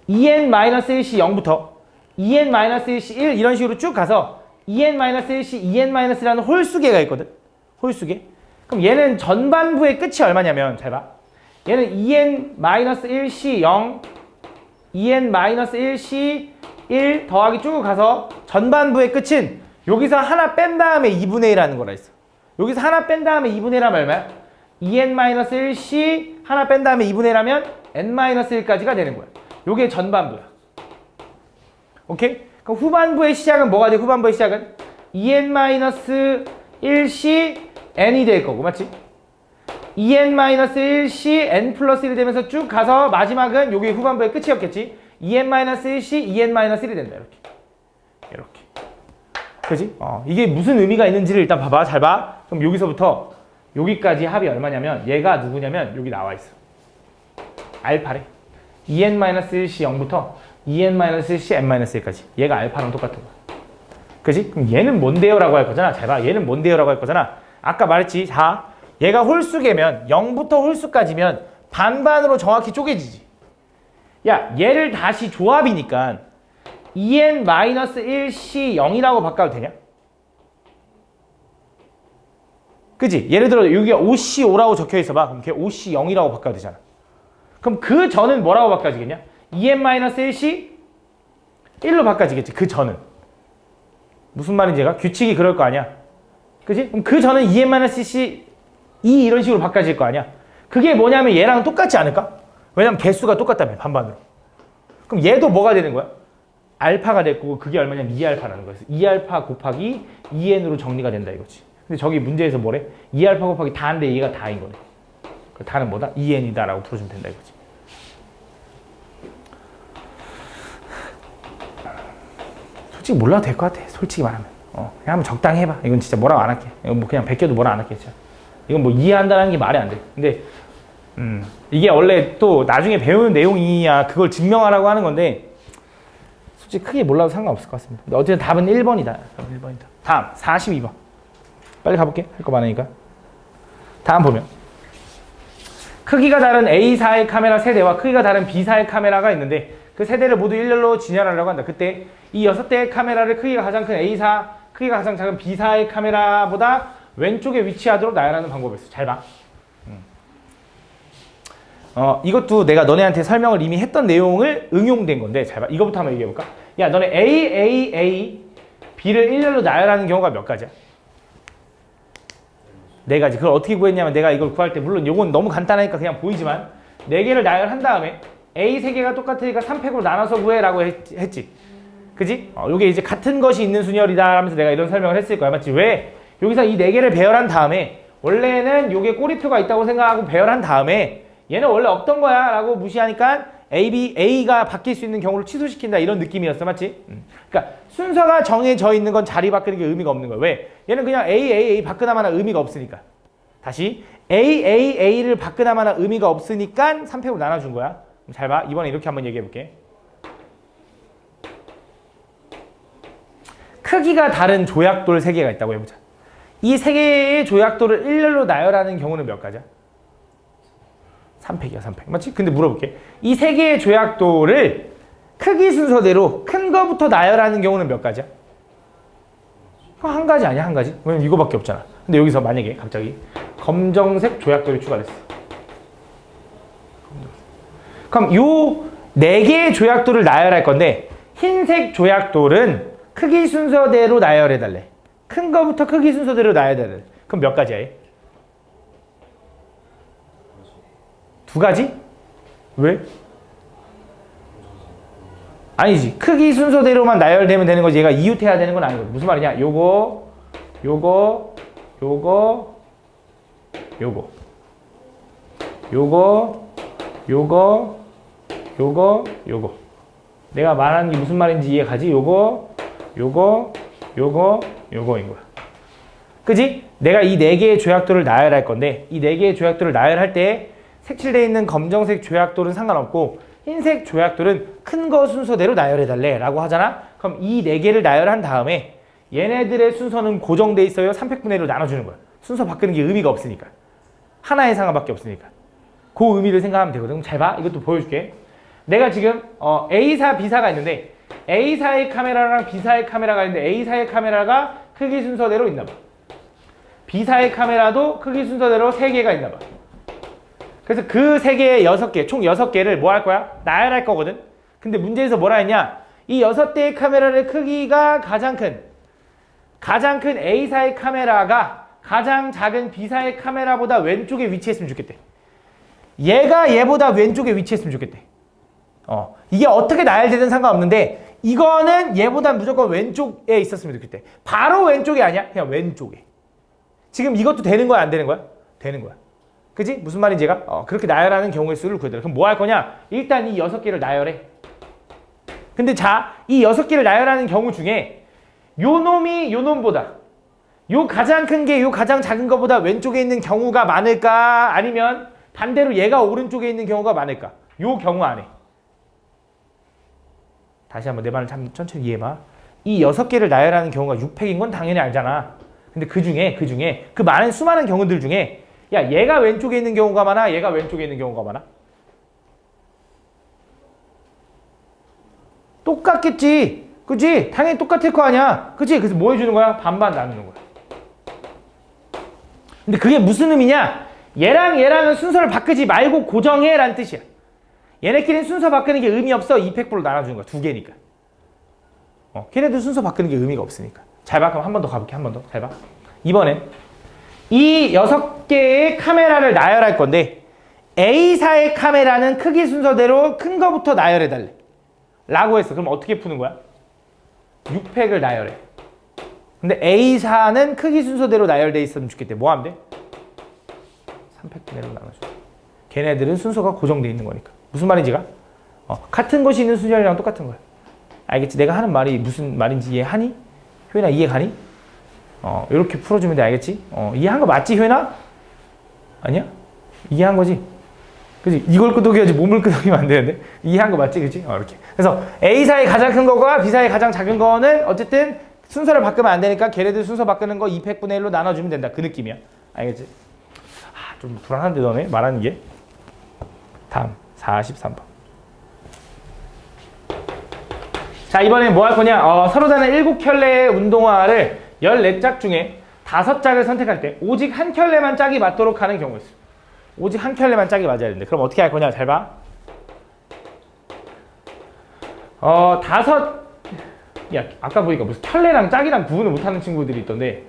Speaker 1: 2n-1시 0부터 2n-1시 1 이런 식으로 쭉 가서 2n-1시 2n-라는 홀수계가 있거든. 홀수계. 그럼 얘는 전반부의 끝이 얼마냐면 잘 봐. 얘는 2n-1시 0 2n-1시 1 더하기 쭉 가서 전반부의 끝은 여기서 하나 뺀 다음에 2분의 1하는 거라 했어. 여기서 하나 뺀 다음에 2분의 1하면 얼마야? 2n-1시 하나 뺀 다음에 2분의 1하면 n-1까지가 되는 거야. 요게 전반부야. 오케이? 그럼 후반부의 시작은 뭐가 돼? 후반부의 시작은 2n-1시 n이 될 거고, 맞지? 2n-1시 n 플러스 1이 되면서 쭉 가서 마지막은 요게 후반부의 끝이었겠지? 2n-1시 2n-1이 된다. 이렇게. 그지? 이게 무슨 의미가 있는지를 일단 봐봐. 잘 봐. 그럼 여기서부터 여기까지 합이 얼마냐면 얘가 누구냐면 여기 나와 있어. 알파래. 2n-1시 0부터 2n-1시 n-1까지. 얘가 알파랑 똑같은 거야. 그지? 그럼 얘는 뭔데요? 라고 할 거잖아. 잘 봐. 얘는 뭔데요? 라고 할 거잖아. 아까 말했지. 자, 얘가 홀수계면 0부터 홀수까지면 반반으로 정확히 쪼개지지. 야, 얘를 다시 조합이니까 2n-1시 0이라고 바꿔도 되냐? 그지? 예를 들어 여기가 5시 5라고 적혀 있어봐. 그럼 걔 5시 0이라고 바꿔도 되잖아. 그럼 그 전은 뭐라고 바꿔지겠냐? 2n-1시 1로 바꿔지겠지. 그 전은. 무슨 말인지 얘가? 규칙이 그럴 거 아니야. 그지? 그럼 그 전은 2n-1시 2 이런 식으로 바꿔질 거 아니야. 그게 뭐냐면 얘랑 똑같지 않을까? 왜냐면 개수가 똑같다며. 반반으로. 그럼 얘도 뭐가 되는 거야? 알파가 됐고 그게 얼마냐면 2알파라는 거였어. 2알파 곱하기 2n으로 정리가 된다 이거지. 근데 저기 문제에서 뭐래? 2알파 곱하기 다인데 얘가 다인 거네. 그 다는 뭐다? 2n이다 라고 풀어주면 된다 이거지. 솔직히 몰라도 될 것 같아. 솔직히 말하면. 그냥 한번 적당히 해봐. 이건 진짜 뭐라고 안 할게. 이건 뭐 그냥 베껴도 뭐라 안 할게. 진짜. 이건 뭐 이해한다는 게 말이 안 돼. 근데 이게 원래 또 나중에 배우는 내용이야. 그걸 증명하라고 하는 건데 솔직히 크게 몰라도 상관없을 것 같습니다. 근데 어쨌든 답은 1번이다. 다음 42번. 빨리 가볼게. 할 거 많으니까. 다음 보면 크기가 다른 A사의 카메라 세대와 크기가 다른 B사의 카메라가 있는데 그 세대를 모두 일렬로 진열하려고 한다. 그때 이 6대의 카메라를 크기가 가장 큰 A사, 크기가 가장 작은 B사의 카메라보다 왼쪽에 위치하도록 나열하는 방법이었어. 잘 봐. 이것도 내가 너네한테 설명을 이미 했던 내용을 응용된 건데 잘 봐. 이거부터 한번 얘기해볼까? 야, 너네 A, B를 일렬로 나열하는 경우가 몇 가지야? 4가지. 그걸 어떻게 구했냐면 내가 이걸 구할 때 물론 이건 너무 간단하니까 그냥 보이지만 4개를 나열한 다음에 A 3개가 똑같으니까 3팩으로 나눠서 구해라고 했지. 그지? 요게 이제 같은 것이 있는 순열이다 하면서 내가 이런 설명을 했을 거야. 맞지? 왜? 여기서 이 4개를 배열한 다음에 원래는 요게 꼬리표가 있다고 생각하고 배열한 다음에 얘는 원래 없던 거야 라고 무시하니까 A가 바뀔 수 있는 경우를 취소시킨다 이런 느낌이었어. 맞지? 그러니까 순서가 정해져 있는 건 자리 바꾸는 게 의미가 없는 거야. 왜? 얘는 그냥 A 바꾸나마나 의미가 없으니까. 다시 A를 바꾸나마나 의미가 없으니까 3팩으로 나눠준 거야. 잘 봐. 이번에 이렇게 한번 얘기해 볼게. 크기가 다른 조약돌 3개가 있다고 해보자. 이 3개의 조약돌을 일렬로 나열하는 경우는 몇 가지야? 3팩이야, 3팩. 맞지? 근데 물어볼게. 이 3개의 조약돌을 크기 순서대로 큰 거부터 나열하는 경우는 몇 가지야? 한 가지 아니야, 한 가지? 왜냐면 이거밖에 없잖아. 근데 여기서 만약에 갑자기 검정색 조약돌이 추가됐어. 그럼 요 4개의 조약돌을 나열할 건데 흰색 조약돌은 크기 순서대로 나열해달래. 큰 거부터 크기 순서대로 나열해달래. 그럼 몇 가지야, 얘? 2가지? 왜? 아니지. 크기 순서대로만 나열되면 되는 거지. 얘가 이웃해야 되는 건 아니거든. 무슨 말이냐? 요거, 요거, 요거, 요거, 요거, 요거. 내가 말하는 게 무슨 말인지 이해가지? 요거, 요거, 요거, 요거인 거야. 그지? 내가 이 4개의 조약도를 나열할 건데 이 4개의 조약도를 나열할 때 색칠되어 있는 검정색 조약돌은 상관없고 흰색 조약돌은 큰 거 순서대로 나열해달래 라고 하잖아. 그럼 이 4개를 나열한 다음에 얘네들의 순서는 고정돼 있어요. 300분의 1로 나눠주는 거야. 순서 바꾸는 게 의미가 없으니까. 하나의 상하밖에 없으니까. 그 의미를 생각하면 되거든. 그럼 잘 봐. 이것도 보여줄게. 내가 지금 A사, B사가 있는데 A사의 카메라랑 B사의 카메라가 있는데 A사의 카메라가 크기 순서대로 있나 봐. B사의 카메라도 크기 순서대로 3개가 있나 봐. 그래서 그 3개의 6개, 총 6개를 뭐 할 거야? 나열할 거거든. 근데 문제에서 뭐라 했냐? 이 6대의 카메라의 크기가 가장 큰 A사의 카메라가 가장 작은 B사의 카메라보다 왼쪽에 위치했으면 좋겠대. 얘가 얘보다 왼쪽에 위치했으면 좋겠대. 이게 어떻게 나열되든 상관없는데 이거는 얘보다 무조건 왼쪽에 있었으면 좋겠대. 바로 왼쪽이 아니야. 그냥 왼쪽에. 지금 이것도 되는 거야, 안 되는 거야? 되는 거야. 그지? 무슨 말인지 얘가? 그렇게 나열하는 경우의 수를 구해달라. 그럼 뭐 할 거냐? 일단 이 6개를 나열해. 근데 자, 이 6개를 나열하는 경우 중에 요 놈이 요 놈보다 요 가장 큰 게 요 가장 작은 거보다 왼쪽에 있는 경우가 많을까? 아니면 반대로 얘가 오른쪽에 있는 경우가 많을까? 요 경우 안에. 다시 한번 내 말을 참 천천히 이해해봐. 이 6개를 나열하는 경우가 6팩인 건 당연히 알잖아. 근데 그 중에 그 많은 수많은 경우들 중에 야, 얘가 왼쪽에 있는 경우가 많아? 얘가 왼쪽에 있는 경우가 많아? 똑같겠지. 그치? 당연히 똑같을 거 아니야. 그치? 그래서 뭐 해주는 거야? 반반 나누는 거야. 근데 그게 무슨 의미냐? 얘랑 얘랑은 순서를 바꾸지 말고 고정해 라는 뜻이야. 얘네끼리는 순서 바꾸는 게 의미 없어. 2팩불로 나눠주는 거야. 2개니까. 걔네들 순서 바꾸는 게 의미가 없으니까. 잘 봐. 그럼 한 번 더 가볼게. 한 번 더. 잘 봐. 이번엔 이 6개의 카메라를 나열할 건데 A사의 카메라는 크기 순서대로 큰 거부터 나열해달래 라고 했어. 그럼 어떻게 푸는 거야? 6팩을 나열해. 근데 A사는 크기 순서대로 나열돼 있으면 좋겠대. 뭐 하면 돼? 3팩분의 1로 나눠줘. 걔네들은 순서가 고정돼 있는 거니까. 무슨 말인지가? 같은 것이 있는 순열이랑 똑같은 거야. 알겠지? 내가 하는 말이 무슨 말인지 이해하니? 효연아 이해 가니? 이렇게 풀어주면 돼. 알겠지? 이해한 거 맞지, 효연아? 아니야? 이해한 거지? 그치? 이걸 끄덕여야지 몸을 끄덕이면 안 되는데? 이해한 거 맞지? 그치? 이렇게. 그래서 A사의 가장 큰 거가 B사의 가장 작은 거는 어쨌든 순서를 바꾸면 안 되니까 걔네들 순서 바꾸는 거 2팩분의 1로 나눠주면 된다. 그 느낌이야. 알겠지? 좀 불안한데 너네? 말하는 게? 다음 43번. 자, 이번엔 뭐 할 거냐? 서로 다른 7켤레의 운동화를 14짝 중에 5짝을 선택할 때 오직 한 켤레만 짝이 맞도록 하는 경우 있어. 오직 한 켤레만 짝이 맞아야 되는데 그럼 어떻게 할 거냐? 잘 봐. 야, 아까 보니까 무슨 켤레랑 짝이랑 구분을 못하는 친구들이 있던데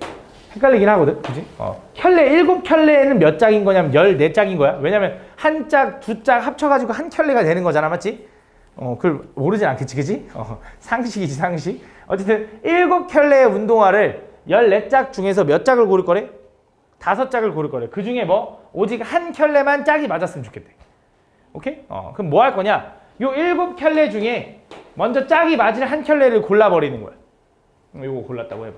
Speaker 1: 헷갈리긴 하거든. 그지? 켤레 7켤레는 몇 짝인 거냐면 14짝인 거야. 왜냐면 한 짝, 두 짝 합쳐가지고 한 켤레가 되는 거잖아. 맞지? 그걸 모르진 않겠지. 그지? 상식이지, 상식. 어쨌든 7켤레의 운동화를 14짝 중에서 몇 짝을 고를 거래? 5짝을 고를 거래. 그 중에 뭐? 오직 한 켤레만 짝이 맞았으면 좋겠대. 오케이? 그럼 뭐 할 거냐? 요 7켤레 중에 먼저 짝이 맞을 한 켤레를 골라버리는 거야. 요거 골랐다고 해봐.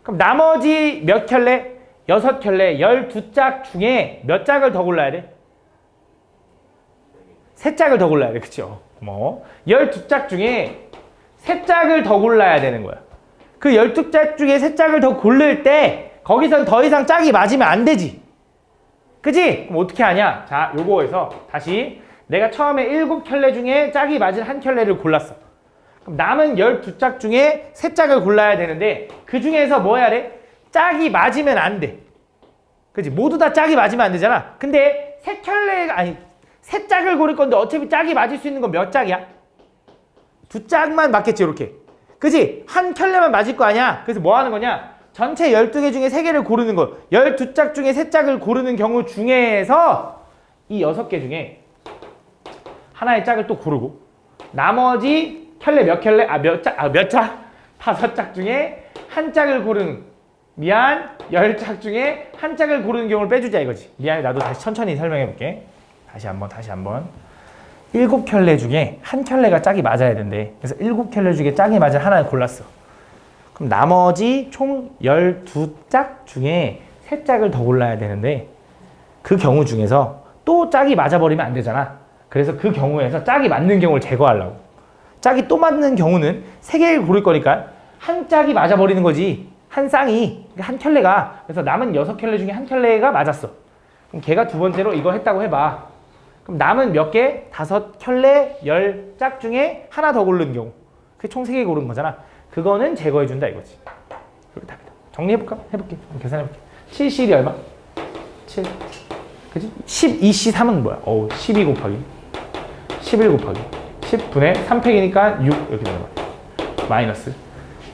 Speaker 1: 그럼 나머지 몇 켤레? 6켤레, 12짝 중에 몇 짝을 더 골라야 돼? 3짝을 더 골라야 돼. 그쵸? 12짝 중에 3짝을 더 골라야 되는 거야. 그 12짝 중에 3짝을 더 고를 때 거기선 더 이상 짝이 맞으면 안 되지. 그치? 그럼 어떻게 하냐? 자, 요거에서 다시 내가 처음에 7켤레 중에 짝이 맞은 한 켤레를 골랐어. 그럼 남은 12짝 중에 3짝을 골라야 되는데 그 중에서 뭐 해야 돼? 짝이 맞으면 안 돼. 그치? 모두 다 짝이 맞으면 안 되잖아. 근데 3짝을 고를 건데 어차피 짝이 맞을 수 있는 건 몇 짝이야? 2짝만 맞겠지, 이렇게. 그치? 한 켤레만 맞을 거 아니야? 그래서 뭐 하는 거냐? 전체 12개 중에 3개를 고르는 거. 12짝 중에 3짝을 고르는 경우 중에서 이 6개 중에 하나의 짝을 또 고르고 나머지 켤레 몇 켤레? 몇 짝? 5짝 중에 한 짝을 고르는 미안 10짝 중에 한 짝을 고르는 경우를 빼주자 이거지. 미안해 나도 다시 천천히 설명해 볼게. 다시 한번 7켤레 중에 한 켤레가 짝이 맞아야 된대. 그래서 7켤레 중에 짝이 맞은 하나를 골랐어. 그럼 나머지 총 12짝 중에 3짝을 더 골라야 되는데 그 경우 중에서 또 짝이 맞아버리면 안 되잖아. 그래서 그 경우에서 짝이 맞는 경우를 제거하려고. 짝이 또 맞는 경우는 3개를 고를 거니까 한 짝이 맞아버리는 거지. 한 쌍이, 한 켤레가. 그래서 남은 6켤레 중에 한 켤레가 맞았어. 그럼 걔가 두 번째로 이거 했다고 해봐. 그럼 남은 몇 개? 5켤레, 10짝 중에 하나 더 고른 경우. 그게 총 3개 고른 거잖아. 그거는 제거해준다 이거지. 이렇게 답이다. 정리해볼까? 해볼게. 계산해볼게. 7CL이 얼마? 7. 그치? 12C 3은 뭐야? 12 곱하기 11 곱하기 10분의 3팩이니까 6 이렇게 되는 거야. 마이너스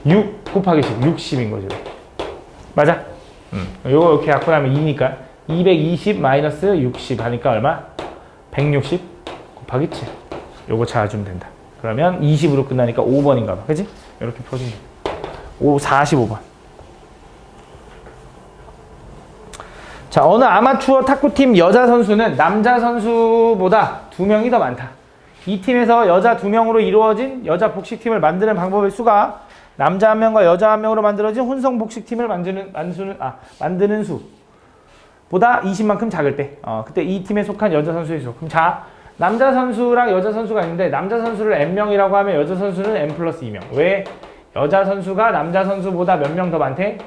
Speaker 1: 6 곱하기 10, 60인 거죠. 맞아? 요거 이렇게 약분하면 2니까 220 마이너스 60 하니까 얼마? 160 곱하기 7. 요거 찾아주면 된다. 그러면 20으로 끝나니까 5번인가 봐. 그치? 이렇게 풀어주면 돼. 45번. 자, 어느 아마추어 탁구팀 여자 선수는 남자 선수보다 2명이 더 많다. 이 팀에서 여자 2명으로 이루어진 여자 복식팀을 만드는 방법의 수가 남자 1명과 여자 1명으로 만들어진 혼성 복식팀을 만드는 수보다 20만큼 작을 때 그때 이 팀에 속한 여자 선수의 수. 그럼 자, 남자 선수랑 여자 선수가 있는데 남자 선수를 N명이라고 하면 여자 선수는 N 플러스 2명. 왜? 여자 선수가 남자 선수보다 몇 명 더 많대?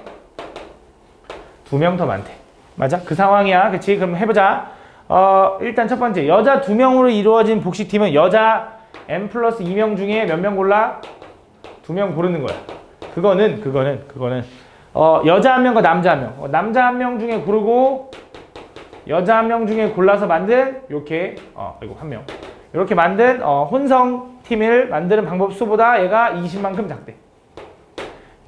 Speaker 1: 2명 더 많대. 맞아? 그 상황이야. 그치? 그럼 해보자. 일단 첫 번째. 여자 2명으로 이루어진 복식팀은 여자 N 플러스 2명 중에 몇 명 골라? 2명 고르는 거야. 그거는 여자 1명과 남자 1명. 남자 1명 중에 고르고 여자 1명 중에 골라서 만든 이렇게 이거 1명. 이렇게 만든 혼성 팀을 만드는 방법 수보다 얘가 20만큼 작대.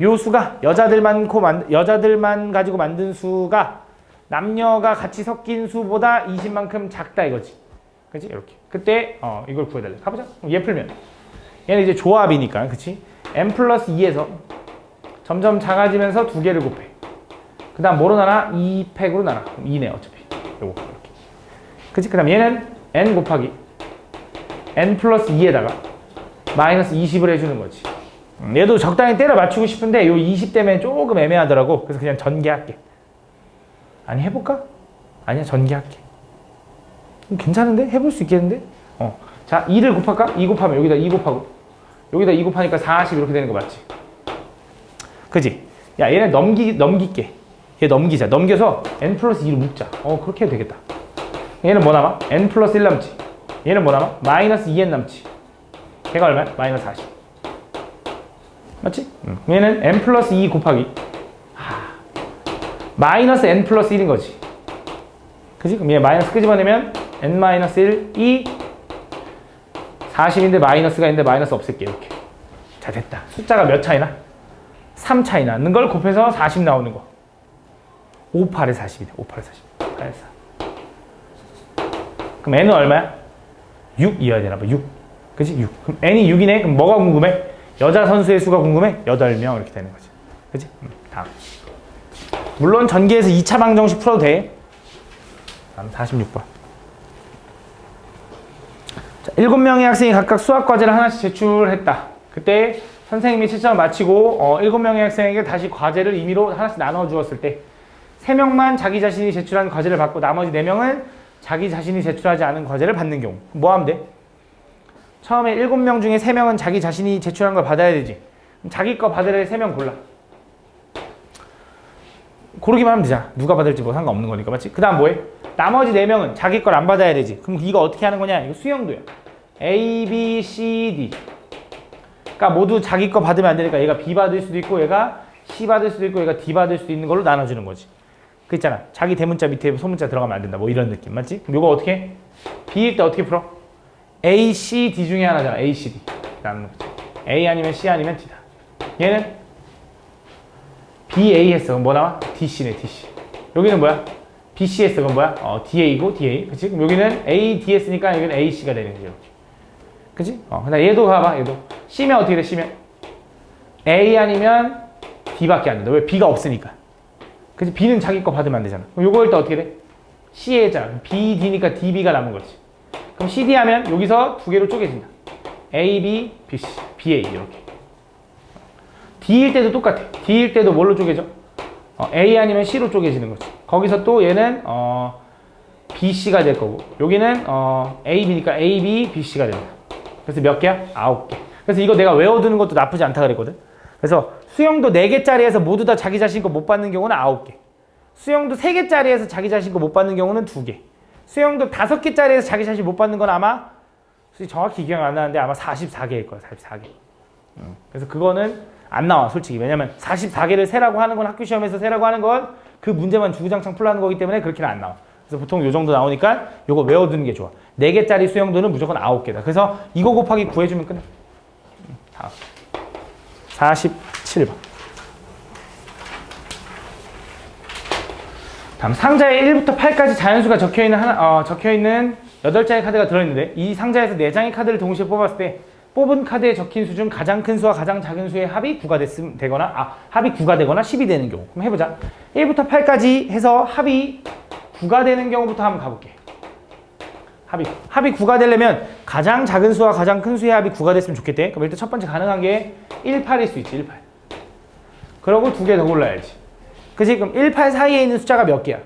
Speaker 1: 요 수가 여자들만 가지고 만든 수가 남녀가 같이 섞인 수보다 20만큼 작다 이거지. 그치? 이렇게. 그때 이걸 구해달래. 가보자. 얘 풀면. 얘는 이제 조합이니까. 그치? n 플러스 2에서 점점 작아지면서 2개를 곱해. 그 다음 뭐로 나눠? 2팩으로 나눠. 2네 어차피. 요거 이렇게. 그치? 그 다음 얘는 n 곱하기 n 플러스 2에다가 마이너스 20을 해주는 거지. 얘도 적당히 때려 맞추고 싶은데 요 20 때문에 조금 애매하더라고. 그래서 그냥 전개할게. 아니 해볼까? 아니야 전개할게. 괜찮은데? 해볼 수 있겠는데? 자 2를 곱할까? 2 곱하면 여기다 2 곱하고 여기다 2 곱하니까 40 이렇게 되는 거 맞지? 그지? 야 얘네 넘길게. 얘 넘기자. 넘겨서 n 플러스 2로 묶자. 그렇게 해도 되겠다. 얘는 뭐 남아? n 플러스 1 남지. 얘는 뭐 남아? 마이너스 2n 남지. 걔가 얼마야? 마이너스 40. 맞지? 얘는 n 플러스 2 곱하기 마이너스 n 플러스 1인 거지. 그치? 그럼 얘 마이너스 끄집어내면 n 마이너스 1, 2 40인데 마이너스가 있는데 마이너스 없앨게. 이렇게. 자 됐다. 숫자가 몇 차이나? 3 차이 나는 걸 곱해서 40 나오는 거. 5, 8에 40이다. 5, 8에 40. 8에 4. 그럼 n은 얼마야? 6 이어야 되나 봐. 6. 그치? 6. 그럼 n이 6이네? 그럼 뭐가 궁금해? 여자 선수의 수가 궁금해? 8명 이렇게 되는 거지. 그치? 다음. 물론 전개해서 2차 방정식 풀어도 돼. 다음 46번. 자, 7명의 학생이 각각 수학 과제를 하나씩 제출했다. 그때 선생님이 채점을 마치고 7명의 학생에게 다시 과제를 임의로 하나씩 나눠 주었을 때 3명만 자기 자신이 제출한 과제를 받고 나머지 4명은 자기 자신이 제출하지 않은 과제를 받는 경우. 뭐 하면 돼? 처음에 7명 중에 3명은 자기 자신이 제출한 걸 받아야 되지. 그럼 자기 거 받으래 3명 골라. 고르기만 하면 되잖아. 누가 받을지 뭐 상관없는 거니까. 맞지? 그 다음 뭐해? 나머지 4명은 자기 걸 안 받아야 되지. 그럼 이거 어떻게 하는 거냐? 이거 수영도야. A, B, C, D. 그러니까 모두 자기 거 받으면 안 되니까 얘가 B 받을 수도 있고 얘가 C 받을 수도 있고 얘가 D 받을 수도 있는 걸로 나눠주는 거지. 그 있잖아. 자기 대문자 밑에 소문자 들어가면 안 된다. 뭐 이런 느낌. 맞지? 그럼 이거 어떻게 해? B일 때 어떻게 풀어? A, C, D 중에 하나잖아. A, C, D. 나누는 거지. A 아니면 C 아니면 D다. 얘는 BA 했어. 그럼 뭐 나와? DC네, DC. 여기는 뭐야? BC 했어. 그럼 뭐야? DA고, DA. 그치? 그럼 여기는 AD 했으니까 여기는 AC가 되는 거지. 이렇게. 그치? 근데 얘도 봐봐, 얘도. C면 어떻게 돼, C면? A 아니면 D밖에 안 된다. 왜? B가 없으니까. 그래서 B는 자기 거 받으면 안 되잖아. 그럼 요거 일단 어떻게 돼? C의 자, B, D니까 DB가 남은 거지. 그럼 CD 하면 여기서 두 개로 쪼개진다. A, B, B, C, B, A 이렇게. D일 때도 똑같아. D일 때도 뭘로 쪼개져? A 아니면 C로 쪼개지는 거지. 거기서 또 얘는 B, C가 될 거고 여기는 A, B니까 A, B, B, C가 된다. 그래서 몇 개야? 9개. 그래서 이거 내가 외워두는 것도 나쁘지 않다 그랬거든. 그래서 수영도 4개짜리에서 모두 다 자기 자신 거 못 받는 경우는 9개. 수영도 3개짜리에서 자기 자신 거 못 받는 경우는 2개. 수영도 5개짜리에서 자기 자신 못 받는 건 아마 정확히 기억 안 나는데 아마 44개일 거야. 44개. 그래서 그거는 안 나와 솔직히. 왜냐면 44개를 세라고 하는 건 학교 시험에서 세라고 하는 건 그 문제만 주구장창 풀라는 거기 때문에 그렇게는 안 나와. 그래서 보통 요 정도 나오니까 요거 외워두는 게 좋아. 4개짜리 수영도는 무조건 9개다. 그래서 이거 곱하기 9 해주면 끝나. 다음 47번. 다음 상자에 1부터 8까지 자연수가 적혀있는 8장의 카드가 들어있는데 이 상자에서 4장의 카드를 동시에 뽑았을 때 뽑은 카드에 적힌 수 중 가장 큰 수와 가장 작은 수의 합이 9가 합이 9가 되거나 10이 되는 경우. 그럼 해보자. 1부터 8까지 해서 합이 9가 되는 경우부터 한번 가볼게. 합이 9가 되려면 가장 작은 수와 가장 큰 수의 합이 9가 됐으면 좋겠대. 그럼 일단 첫 번째 가능한 게 1, 8일 수 있지. 1, 8. 그러고 2개 더 골라야지. 그치? 그럼 1, 8 사이에 있는 숫자가 몇 개야?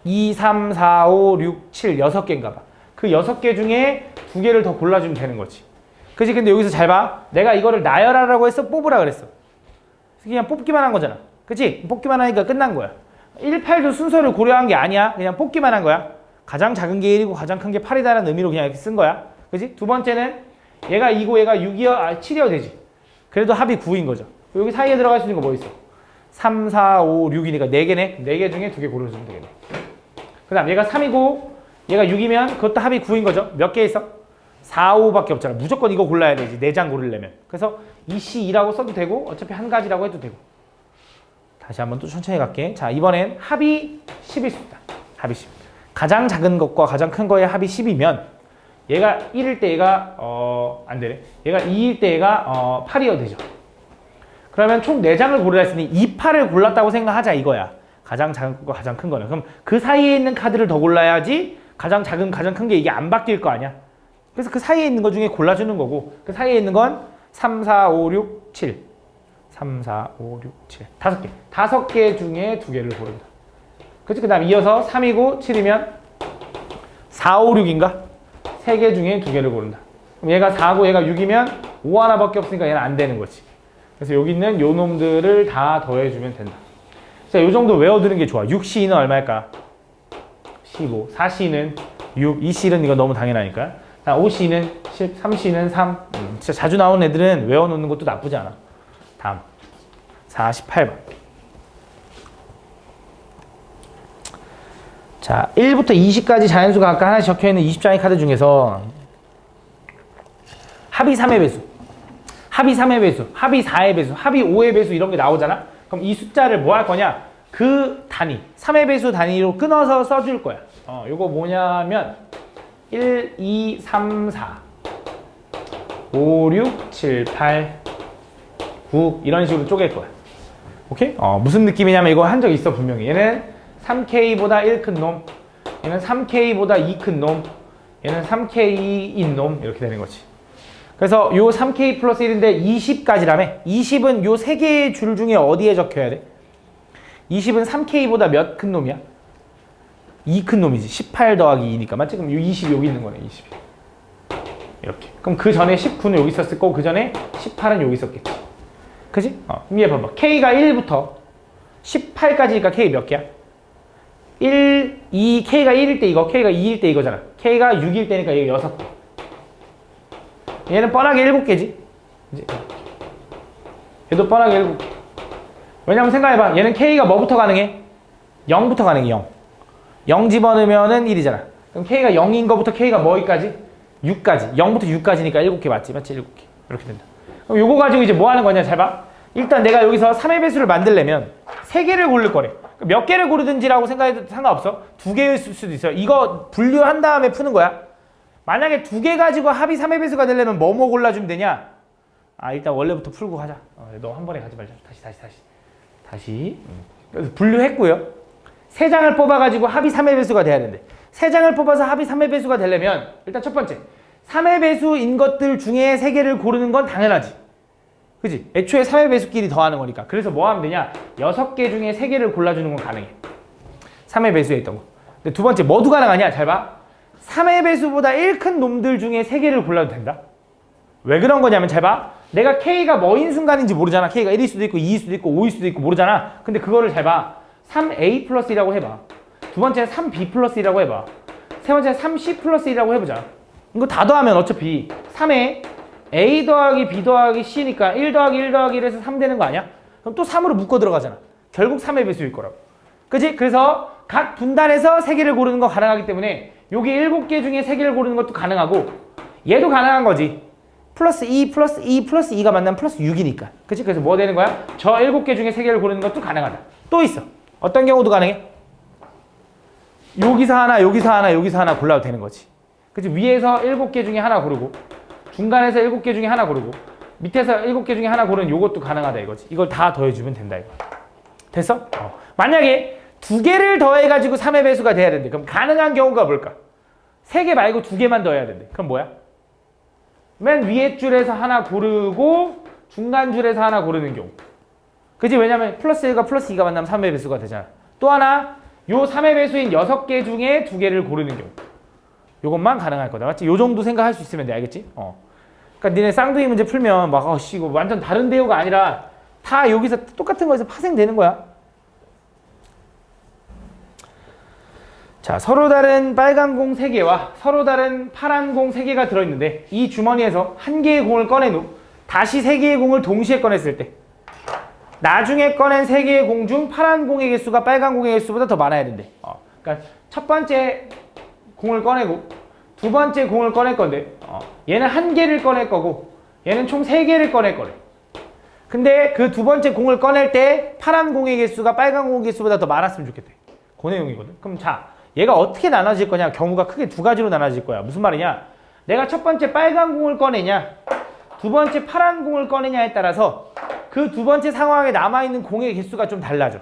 Speaker 1: 2, 3, 4, 5, 6, 7, 6개인가 봐. 그 6개 중에 2개를 더 골라주면 되는 거지. 그치? 근데 여기서 잘 봐. 내가 이거를 나열하라고 해서 뽑으라 그랬어. 그냥 뽑기만 한 거잖아. 그치? 뽑기만 하니까 끝난 거야. 1, 8도 순서를 고려한 게 아니야. 그냥 뽑기만 한 거야. 가장 작은 게 1이고 가장 큰 게 8이다라는 의미로 그냥 이렇게 쓴 거야. 그치? 두 번째는 얘가 2고 얘가 6이어, 7이어 되지. 그래도 합이 9인 거죠. 여기 사이에 들어갈 수 있는 거 뭐 있어? 3, 4, 5, 6이니까 4개네. 4개 중에 2개 고르면 되겠네. 그 다음 얘가 3이고 얘가 6이면 그것도 합이 9인 거죠. 몇 개 있어? 4, 5밖에 없잖아. 무조건 이거 골라야 되지. 4장 고르려면. 그래서 2C2라고 써도 되고 어차피 한 가지라고 해도 되고. 다시 한번 또 천천히 갈게. 자, 이번엔 합이 10일 수 있다. 합이 10. 가장 작은 것과 가장 큰 거의 합이 10이면 얘가 1일 때 얘가 안 되네. 얘가 2일 때 얘가 8이어 되죠. 그러면 총 4장을 고르라 했으니 2, 8을 골랐다고 생각하자 이거야. 가장 작은 것과 가장 큰 거는. 그럼 그 사이에 있는 카드를 더 골라야지 가장 작은, 가장 큰 게 이게 안 바뀔 거 아니야. 그래서 그 사이에 있는 것 중에 골라주는 거고 그 사이에 있는 건 3, 4, 5, 6, 7 3, 4, 5, 6, 7 5개 5개 중에 2개를 고른다. 그치? 그 다음 이어서 3이고 7이면 4, 5, 6인가? 3개 중에 2개를 고른다. 그럼 얘가 4고 얘가 6이면 5 하나밖에 없으니까 얘는 안 되는 거지. 그래서 여기 있는 요 놈들을 다 더해주면 된다. 자, 요 정도 외워두는 게 좋아. 6C는 얼마일까? 15 4C는 6 2C는 이거 너무 당연하니까 5C는 10 3C는 3 진짜 자주 나오는 애들은 외워놓는 것도 나쁘지 않아. 다음 48번. 자, 1부터 20까지 자연수가 각각 하나씩 적혀있는 20장의 카드 중에서 합이 3의 배수, 합이 3의 배수, 합이 4의 배수, 합이 5의 배수 이런 게 나오잖아? 그럼 이 숫자를 뭐 할 거냐? 그 단위, 3의 배수 단위로 끊어서 써줄 거야. 요거 뭐냐면 1, 2, 3, 4 5, 6, 7, 8 9 이런 식으로 쪼갤 거야. 오케이? 무슨 느낌이냐면 이거 한 적 있어 분명히. 얘는 3K보다 1 큰 놈, 얘는 3K보다 2 큰 놈, 얘는 3K인 놈 이렇게 되는 거지. 그래서 요 3K 플러스 1인데 20까지라며. 20은 요 3개의 줄 중에 어디에 적혀야 돼? 20은 3K보다 몇 큰 놈이야? 2 큰 놈이지. 18 더하기 2니까 맞지? 그럼 요 20 여기 있는 거네. 20 이렇게. 그럼 그 전에 19는 여기 있었을 거고 그 전에 18은 여기 있었겠지. 그지? 그럼 얘 봐봐. K가 1부터 18까지니까 K 몇 개야? 1, 2, K가 1일 때 이거, K가 2일 때 이거잖아. K가 6일 때니까 얘가 6개. 얘는 뻔하게 7개지. 이제 얘도 뻔하게 7개. 왜냐면 생각해봐. 얘는 K가 뭐부터 가능해? 0부터 가능해. 0. 0 집어넣으면은 1이잖아. 그럼 K가 0인 거부터 K가 뭐기까지? 6까지. 0부터 6까지니까 7개 맞지? 맞지? 7개. 이렇게 된다. 그럼 요거 가지고 이제 뭐 하는 거냐? 잘 봐. 일단 내가 여기서 3의 배수를 만들려면 3개를 고를 거래. 몇 개를 고르든지라고 생각해도 상관없어. 2개일 수도 있어요. 이거 분류한 다음에 푸는 거야. 만약에 2개 가지고 합이 3의 배수가 되려면 뭐 골라주면 되냐? 일단 원래부터 풀고 가자. 너 한 번에 가지 말자. 다시. 그래서 분류했고요. 3장을 뽑아가지고 합이 3의 배수가 돼야 되는데 3장을 뽑아서 합이 3의 배수가 되려면 일단 첫 번째 3의 배수인 것들 중에 3개를 고르는 건 당연하지. 그지? 애초에 3의 배수끼리 더하는 거니까. 그래서 뭐 하면 되냐? 6개 중에 3개를 골라주는 건 가능해. 3의 배수에 있던 거. 근데 두 번째 뭐도 가능하냐? 잘 봐. 3의 배수보다 1 큰 놈들 중에 3개를 골라도 된다. 왜 그런 거냐면 잘 봐. 내가 K가 뭐인 순간인지 모르잖아. K가 1일 수도 있고 2일 수도 있고 5일 수도 있고 모르잖아. 근데 그거를 잘 봐. 3A 플러스 1이라고 해봐. 두 번째는 3B 플러스 1이라고 해봐. 세 번째는 3C 플러스 1이라고 해보자. 이거 다 더하면 어차피 3에 A 더하기 B 더하기 C니까 1 더하기 1 더하기 1에서 3 되는 거 아니야? 그럼 또 3으로 묶어 들어가잖아. 결국 3의 배수일 거라고. 그치? 그래서 각 분단에서 3개를 고르는 거 가능하기 때문에 여기 7개 중에 3개를 고르는 것도 가능하고 얘도 가능한 거지. 플러스 2 플러스 2 플러스 2가 만나면 플러스 6이니까. 그치? 그래서 뭐 되는 거야? 저 7개 중에 3개를 고르는 것도 가능하다. 또 있어. 어떤 경우도 가능해? 여기서 하나, 여기서 하나, 여기서 하나 골라도 되는 거지. 그치? 위에서 7개 중에 하나 고르고 중간에서 7개 중에 하나 고르고 밑에서 7개 중에 하나 고르는 요것도 가능하다 이거지. 이걸 다 더해주면 된다 이거. 됐어? 만약에 2개를 더해가지고 3의 배수가 돼야 된대. 그럼 가능한 경우가 뭘까? 3개 말고 2개만 더해야 된대. 그럼 뭐야? 맨 위에 줄에서 하나 고르고 중간 줄에서 하나 고르는 경우. 그치? 왜냐면 플러스 1과 플러스 2가 만나면 3의 배수가 되잖아. 또 하나 요 3의 배수인 6개 중에 2개를 고르는 경우. 요것만 가능할 거다. 맞지? 요 정도 생각할 수 있으면 돼. 알겠지? 그러니까 니네 쌍둥이 문제 풀면 막 이거 완전 다른 대우가 아니라 다 여기서 똑같은 거에서 파생되는 거야. 자, 서로 다른 빨간 공 3개와 서로 다른 파란 공 3개가 들어있는데 이 주머니에서 한 개의 공을 꺼낸 후 다시 3개의 공을 동시에 꺼냈을 때 나중에 꺼낸 3개의 공 중 파란 공의 개수가 빨간 공의 개수보다 더 많아야 된대. 그러니까 첫 번째 공을 꺼내고 두 번째 공을 꺼낼 건데 얘는 한 개를 꺼낼 거고 얘는 총 3개를 꺼낼 거래. 근데 그 두 번째 공을 꺼낼 때 파란 공의 개수가 빨간 공의 개수보다 더 많았으면 좋겠대. 그 내용이거든. 그럼 자, 얘가 어떻게 나눠질 거냐? 경우가 크게 2가지로 나눠질 거야. 무슨 말이냐? 내가 첫 번째 빨간 공을 꺼내냐 두 번째 파란 공을 꺼내냐에 따라서 그 두 번째 상황에 남아있는 공의 개수가 좀 달라져.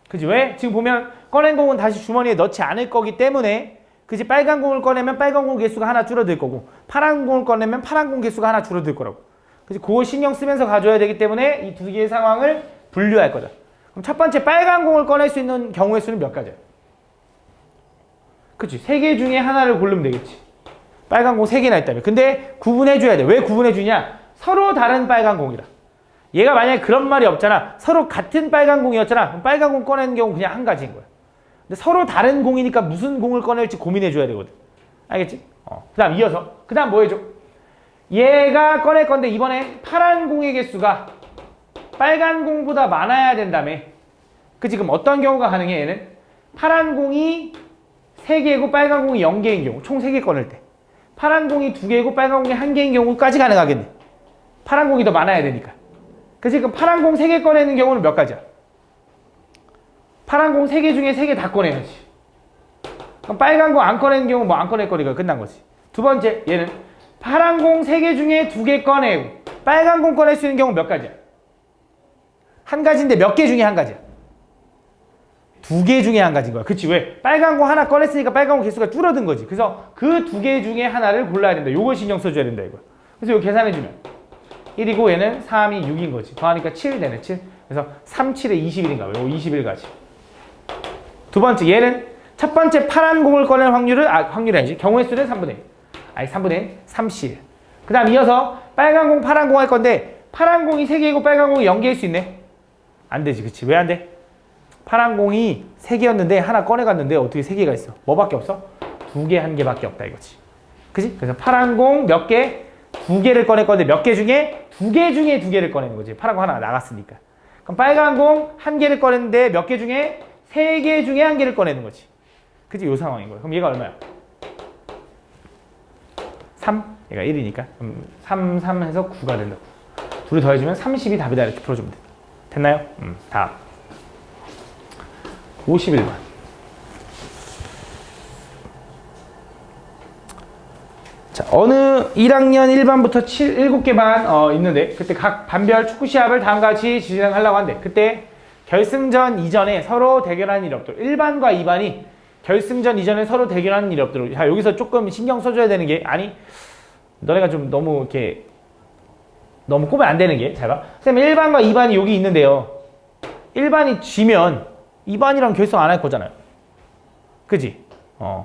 Speaker 1: 그지? 왜? 지금 보면 꺼낸 공은 다시 주머니에 넣지 않을 거기 때문에 그지? 빨간 공을 꺼내면 빨간 공 개수가 하나 줄어들 거고 파란 공을 꺼내면 파란 공 개수가 하나 줄어들 거라고. 그지? 그걸 신경 쓰면서 가져야 되기 때문에 이 2개의 상황을 분류할 거다. 그럼 첫 번째 빨간 공을 꺼낼 수 있는 경우의 수는 몇 가지야? 그치? 3개 중에 하나를 고르면 되겠지. 빨간 공 3개나 있다며. 근데 구분해줘야 돼. 왜 구분해주냐? 서로 다른 빨간 공이라. 얘가 만약에 그런 말이 없잖아. 서로 같은 빨간 공이었잖아. 그럼 빨간 공 꺼내는 경우 그냥 한 가지인 거야. 근데 서로 다른 공이니까 무슨 공을 꺼낼지 고민해줘야 되거든. 알겠지? 그 다음 이어서. 그 다음 뭐 해줘? 얘가 꺼낼 건데 이번에 파란 공의 개수가 빨간 공보다 많아야 된다며. 그치? 그럼 어떤 경우가 가능해 얘는? 파란 공이 3개고 빨간 공이 0개인 경우. 총 3개 꺼낼 때. 파란 공이 2개고 빨간 공이 1개인 경우까지 가능하겠네. 파란 공이 더 많아야 되니까. 그치? 그럼 파란 공 3개 꺼내는 경우는 몇 가지야? 파란 공 3개 중에 3개 다 꺼내야지. 그럼 빨간 공 안 꺼내는 경우 뭐 안 꺼낼 거니까 끝난 거지. 두 번째, 얘는 파란 공 3개 중에 2개 꺼내고 빨간 공 꺼낼 수 있는 경우 몇 가지야? 한 가지인데 몇 개 중에 한 가지야? 2개 중에 한 가지인 거야. 그치? 왜? 빨간 공 하나 꺼냈으니까 빨간 공 개수가 줄어든 거지. 그래서 그 2개 중에 하나를 골라야 된다. 요걸 신경 써줘야 된다 이거야. 그래서 이거 계산해주면 1이고 얘는 3이 6인 거지. 더하니까 7 되네. 7. 그래서 3, 7에 21인가 봐. 요거 21가지. 두 번째, 얘는 첫 번째 파란 공을 꺼낼 확률은, 확률이 아니지. 경우의 수는 3분의 1. 아니, 3분의 1, 30. 그 다음 이어서 빨간 공, 파란 공 할 건데, 파란 공이 3개이고 빨간 공이 0개일 수 있네? 안 되지. 그치? 왜 안 돼? 파란 공이 3개였는데, 하나 꺼내갔는데, 어떻게 3개가 있어? 뭐밖에 없어? 2개, 1개밖에 없다 이거지. 그치? 그래서 파란 공 몇 개? 2개를 꺼낼 건데, 몇 개 중에? 2개 중에 2개를 꺼내는 거지. 파란 공 하나 나갔으니까. 그럼 빨간 공 1개를 꺼냈는데, 몇 개 중에? 3개 중에 1개를 꺼내는 거지. 그치? 요 상황인 거야. 그럼 얘가 얼마야? 3? 얘가 1이니까. 그럼 3, 3 해서 9가 된다고. 둘이 더해주면 30이 답이다. 이렇게 풀어주면 돼. 됐나요? 다음. 51번. 자, 어느 1학년 1반부터 7개 반 있는데 그때 각 반별 축구 시합을 다음과 같이 진행하려고 한대. 그때 결승전 이전에 서로 대결하는 일이 없도록 1반과 2반이 결승전 이전에 서로 대결하는 일이 없도록. 자, 여기서 조금 신경 써줘야 되는 게 아니 너네가 좀 너무 이렇게 너무 꼬면 안 되는 게 잘 봐. 선생님 1반과 2반이 여기 있는데요. 1반이 지면 2반이랑 결승 안 할 거잖아요. 그지?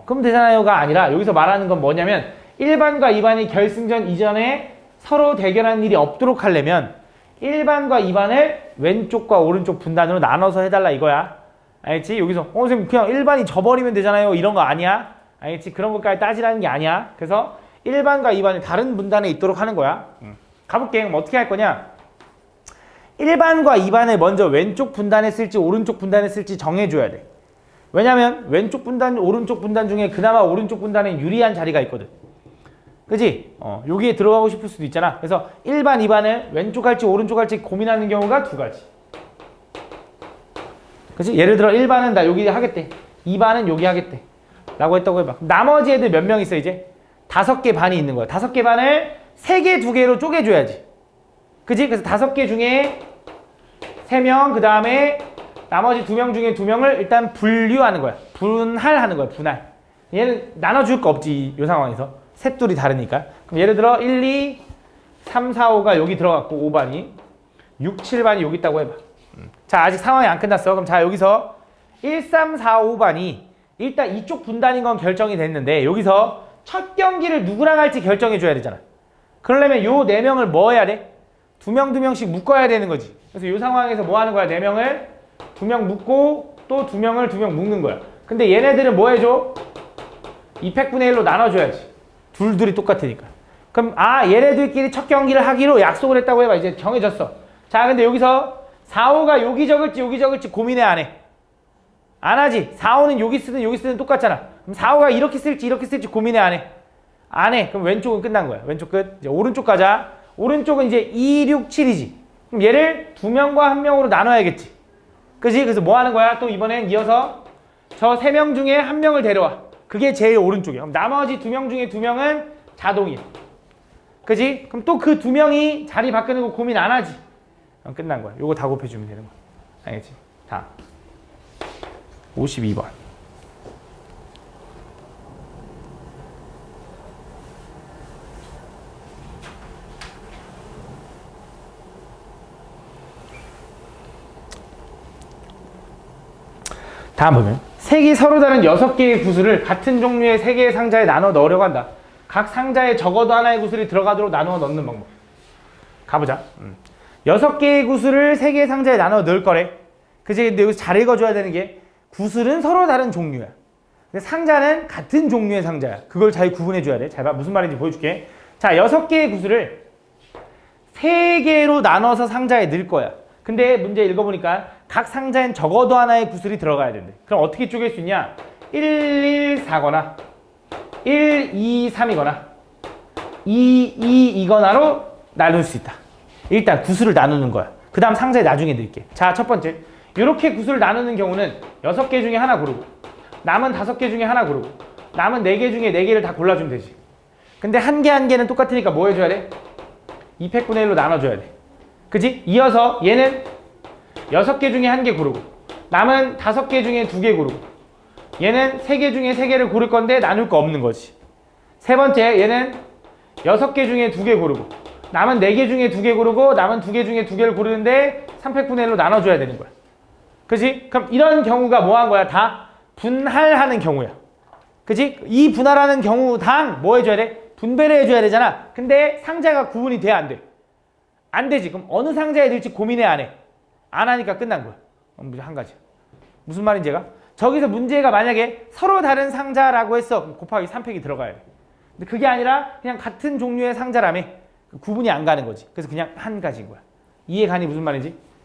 Speaker 1: 그럼 되잖아요가 아니라 여기서 말하는 건 뭐냐면 1반과 2반이 결승전 이전에 서로 대결하는 일이 없도록 하려면 1반과 2반을 왼쪽과 오른쪽 분단으로 나눠서 해달라 이거야. 알겠지? 여기서 선생님 그냥 1반이 져버리면 되잖아요 이런 거 아니야. 알겠지? 그런 것까지 따지라는 게 아니야. 그래서 1반과 2반이 다른 분단에 있도록 하는 거야. 가볼게. 그럼 어떻게 할 거냐? 1반과 2반을 먼저 왼쪽 분단에 쓸지 오른쪽 분단에 쓸지 정해줘야 돼. 왜냐면 왼쪽 분단, 오른쪽 분단 중에 그나마 오른쪽 분단에 유리한 자리가 있거든. 그지? 여기에 들어가고 싶을 수도 있잖아. 그래서 1반, 2반을 왼쪽 할지 오른쪽 할지 고민하는 경우가 두 가지. 그치? 예를 들어 1반은 나 여기 하겠대. 2반은 여기 하겠대. 라고 했다고 해봐. 나머지 애들 몇 명 있어 이제? 5개 반이 있는 거야. 5개 반을 3개, 2개로 쪼개줘야지. 그지? 그래서 5개 중에 3명, 그 다음에 나머지 2명 중에 2명을 일단 분류하는 거야. 분할하는 거야. 분할. 얘는 나눠줄 거 없지 이 상황에서. 셋둘이 다르니까. 그럼 예를 들어 1, 2, 3, 4, 5가 여기 들어갔고 5반이 6, 7반이 여기 있다고 해봐. 자 아직 상황이 안 끝났어. 그럼 자 여기서 1, 3, 4, 5반이 일단 이쪽 분단인 건 결정이 됐는데 여기서 첫 경기를 누구랑 할지 결정해 줘야 되잖아. 그러려면 요 4명을 뭐 해야 돼? 2명 2명씩 묶어야 되는 거지. 그래서 이 상황에서 뭐 하는 거야? 4명을 2명 묶고 또 2명을 2명 묶는 거야. 근데 얘네들은 뭐 해줘? 200분의 1로 나눠줘야지. 둘이 똑같으니까. 그럼 얘네들끼리 첫 경기를 하기로 약속을 했다고 해봐. 이제 정해졌어. 자 근데 여기서 4, 5가 여기 적을지 고민해 안 해? 안 하지. 4, 5는 여기 쓰든 똑같잖아. 그럼 4, 5가 이렇게 쓸지 고민해 안 해? 안 해. 그럼 왼쪽은 끝난 거야. 왼쪽 끝. 이제 오른쪽 가자. 오른쪽은 이제 2, 6, 7이지. 그럼 얘를 2명과 1명으로 나눠야겠지. 그지? 그래서 뭐 하는 거야? 또 이번엔 이어서 저 3명 중에 1명을 데려와. 그게 제일 오른쪽이야. 그럼 나머지 2명 중에 2명은 자동이야. 그지? 그럼 또 그 2명이 자리 바꾸는 거 고민 안 하지. 그럼 끝난 거야. 요거 다 곱해주면 되는 거야. 알겠지? 다음. 52번. 다음 보면 색이 서로 다른 6개의 구슬을 같은 종류의 3개의 상자에 나눠 넣으려고 한다. 각 상자에 적어도 하나의 구슬이 들어가도록 나누어 넣는 방법. 가보자. 6개의 구슬을 3개의 상자에 나눠 넣을 거래. 그치? 근데 여기서 잘 읽어줘야 되는 게 구슬은 서로 다른 종류야. 근데 상자는 같은 종류의 상자야. 그걸 잘 구분해줘야 돼. 잘 봐. 무슨 말인지 보여줄게. 자, 6개의 구슬을 3개로 나눠서 상자에 넣을 거야. 근데 문제 읽어보니까 각 상자엔 적어도 하나의 구슬이 들어가야 된대. 그럼 어떻게 쪼갤 수 있냐? 1, 1, 4거나 1, 2, 3이거나 2, 2이거나로 나눌 수 있다. 일단 구슬을 나누는 거야. 그 다음 상자에 나중에 넣을게. 자, 첫 번째. 이렇게 구슬을 나누는 경우는 6개 중에 하나 고르고 남은 5개 중에 하나 고르고 남은 4개 중에 4개를 다 골라주면 되지. 근데 한 개는 똑같으니까 뭐 해줘야 돼? 200분의 1로 나눠줘야 돼. 그치? 이어서 얘는 6개 중에 1개 고르고 남은 5개 중에 2개 고르고 얘는 3개 중에 3개를 고를 건데 나눌 거 없는 거지. 세 번째 얘는 6개 중에 2개 고르고 남은 4개 중에 2개 고르고 남은 2개 중에 2개를 고르는데 300분의 1로 나눠줘야 되는 거야. 그치? 그럼 이런 경우가 뭐 한 거야? 다 분할하는 경우야. 그치? 이 분할하는 경우당 뭐 해줘야 돼? 분배를 해줘야 되잖아. 근데 상자가 구분이 돼? 안 돼? 안 되지. 그럼 어느 상자에 넣을지 고민해 안 해? 안 하니까 끝난 거야. 한 가지. 무슨 말인지 얘가? 저기서 문제가 만약에 서로 다른 상자라고 했어. 그럼 곱하기 3팩이 들어가야 돼. 근데 그게 아니라 그냥 같은 종류의 상자라며 구분이 안 가는 거지. 그래서 그냥 한 가지인 거야. 이해 가니 무슨 말인지?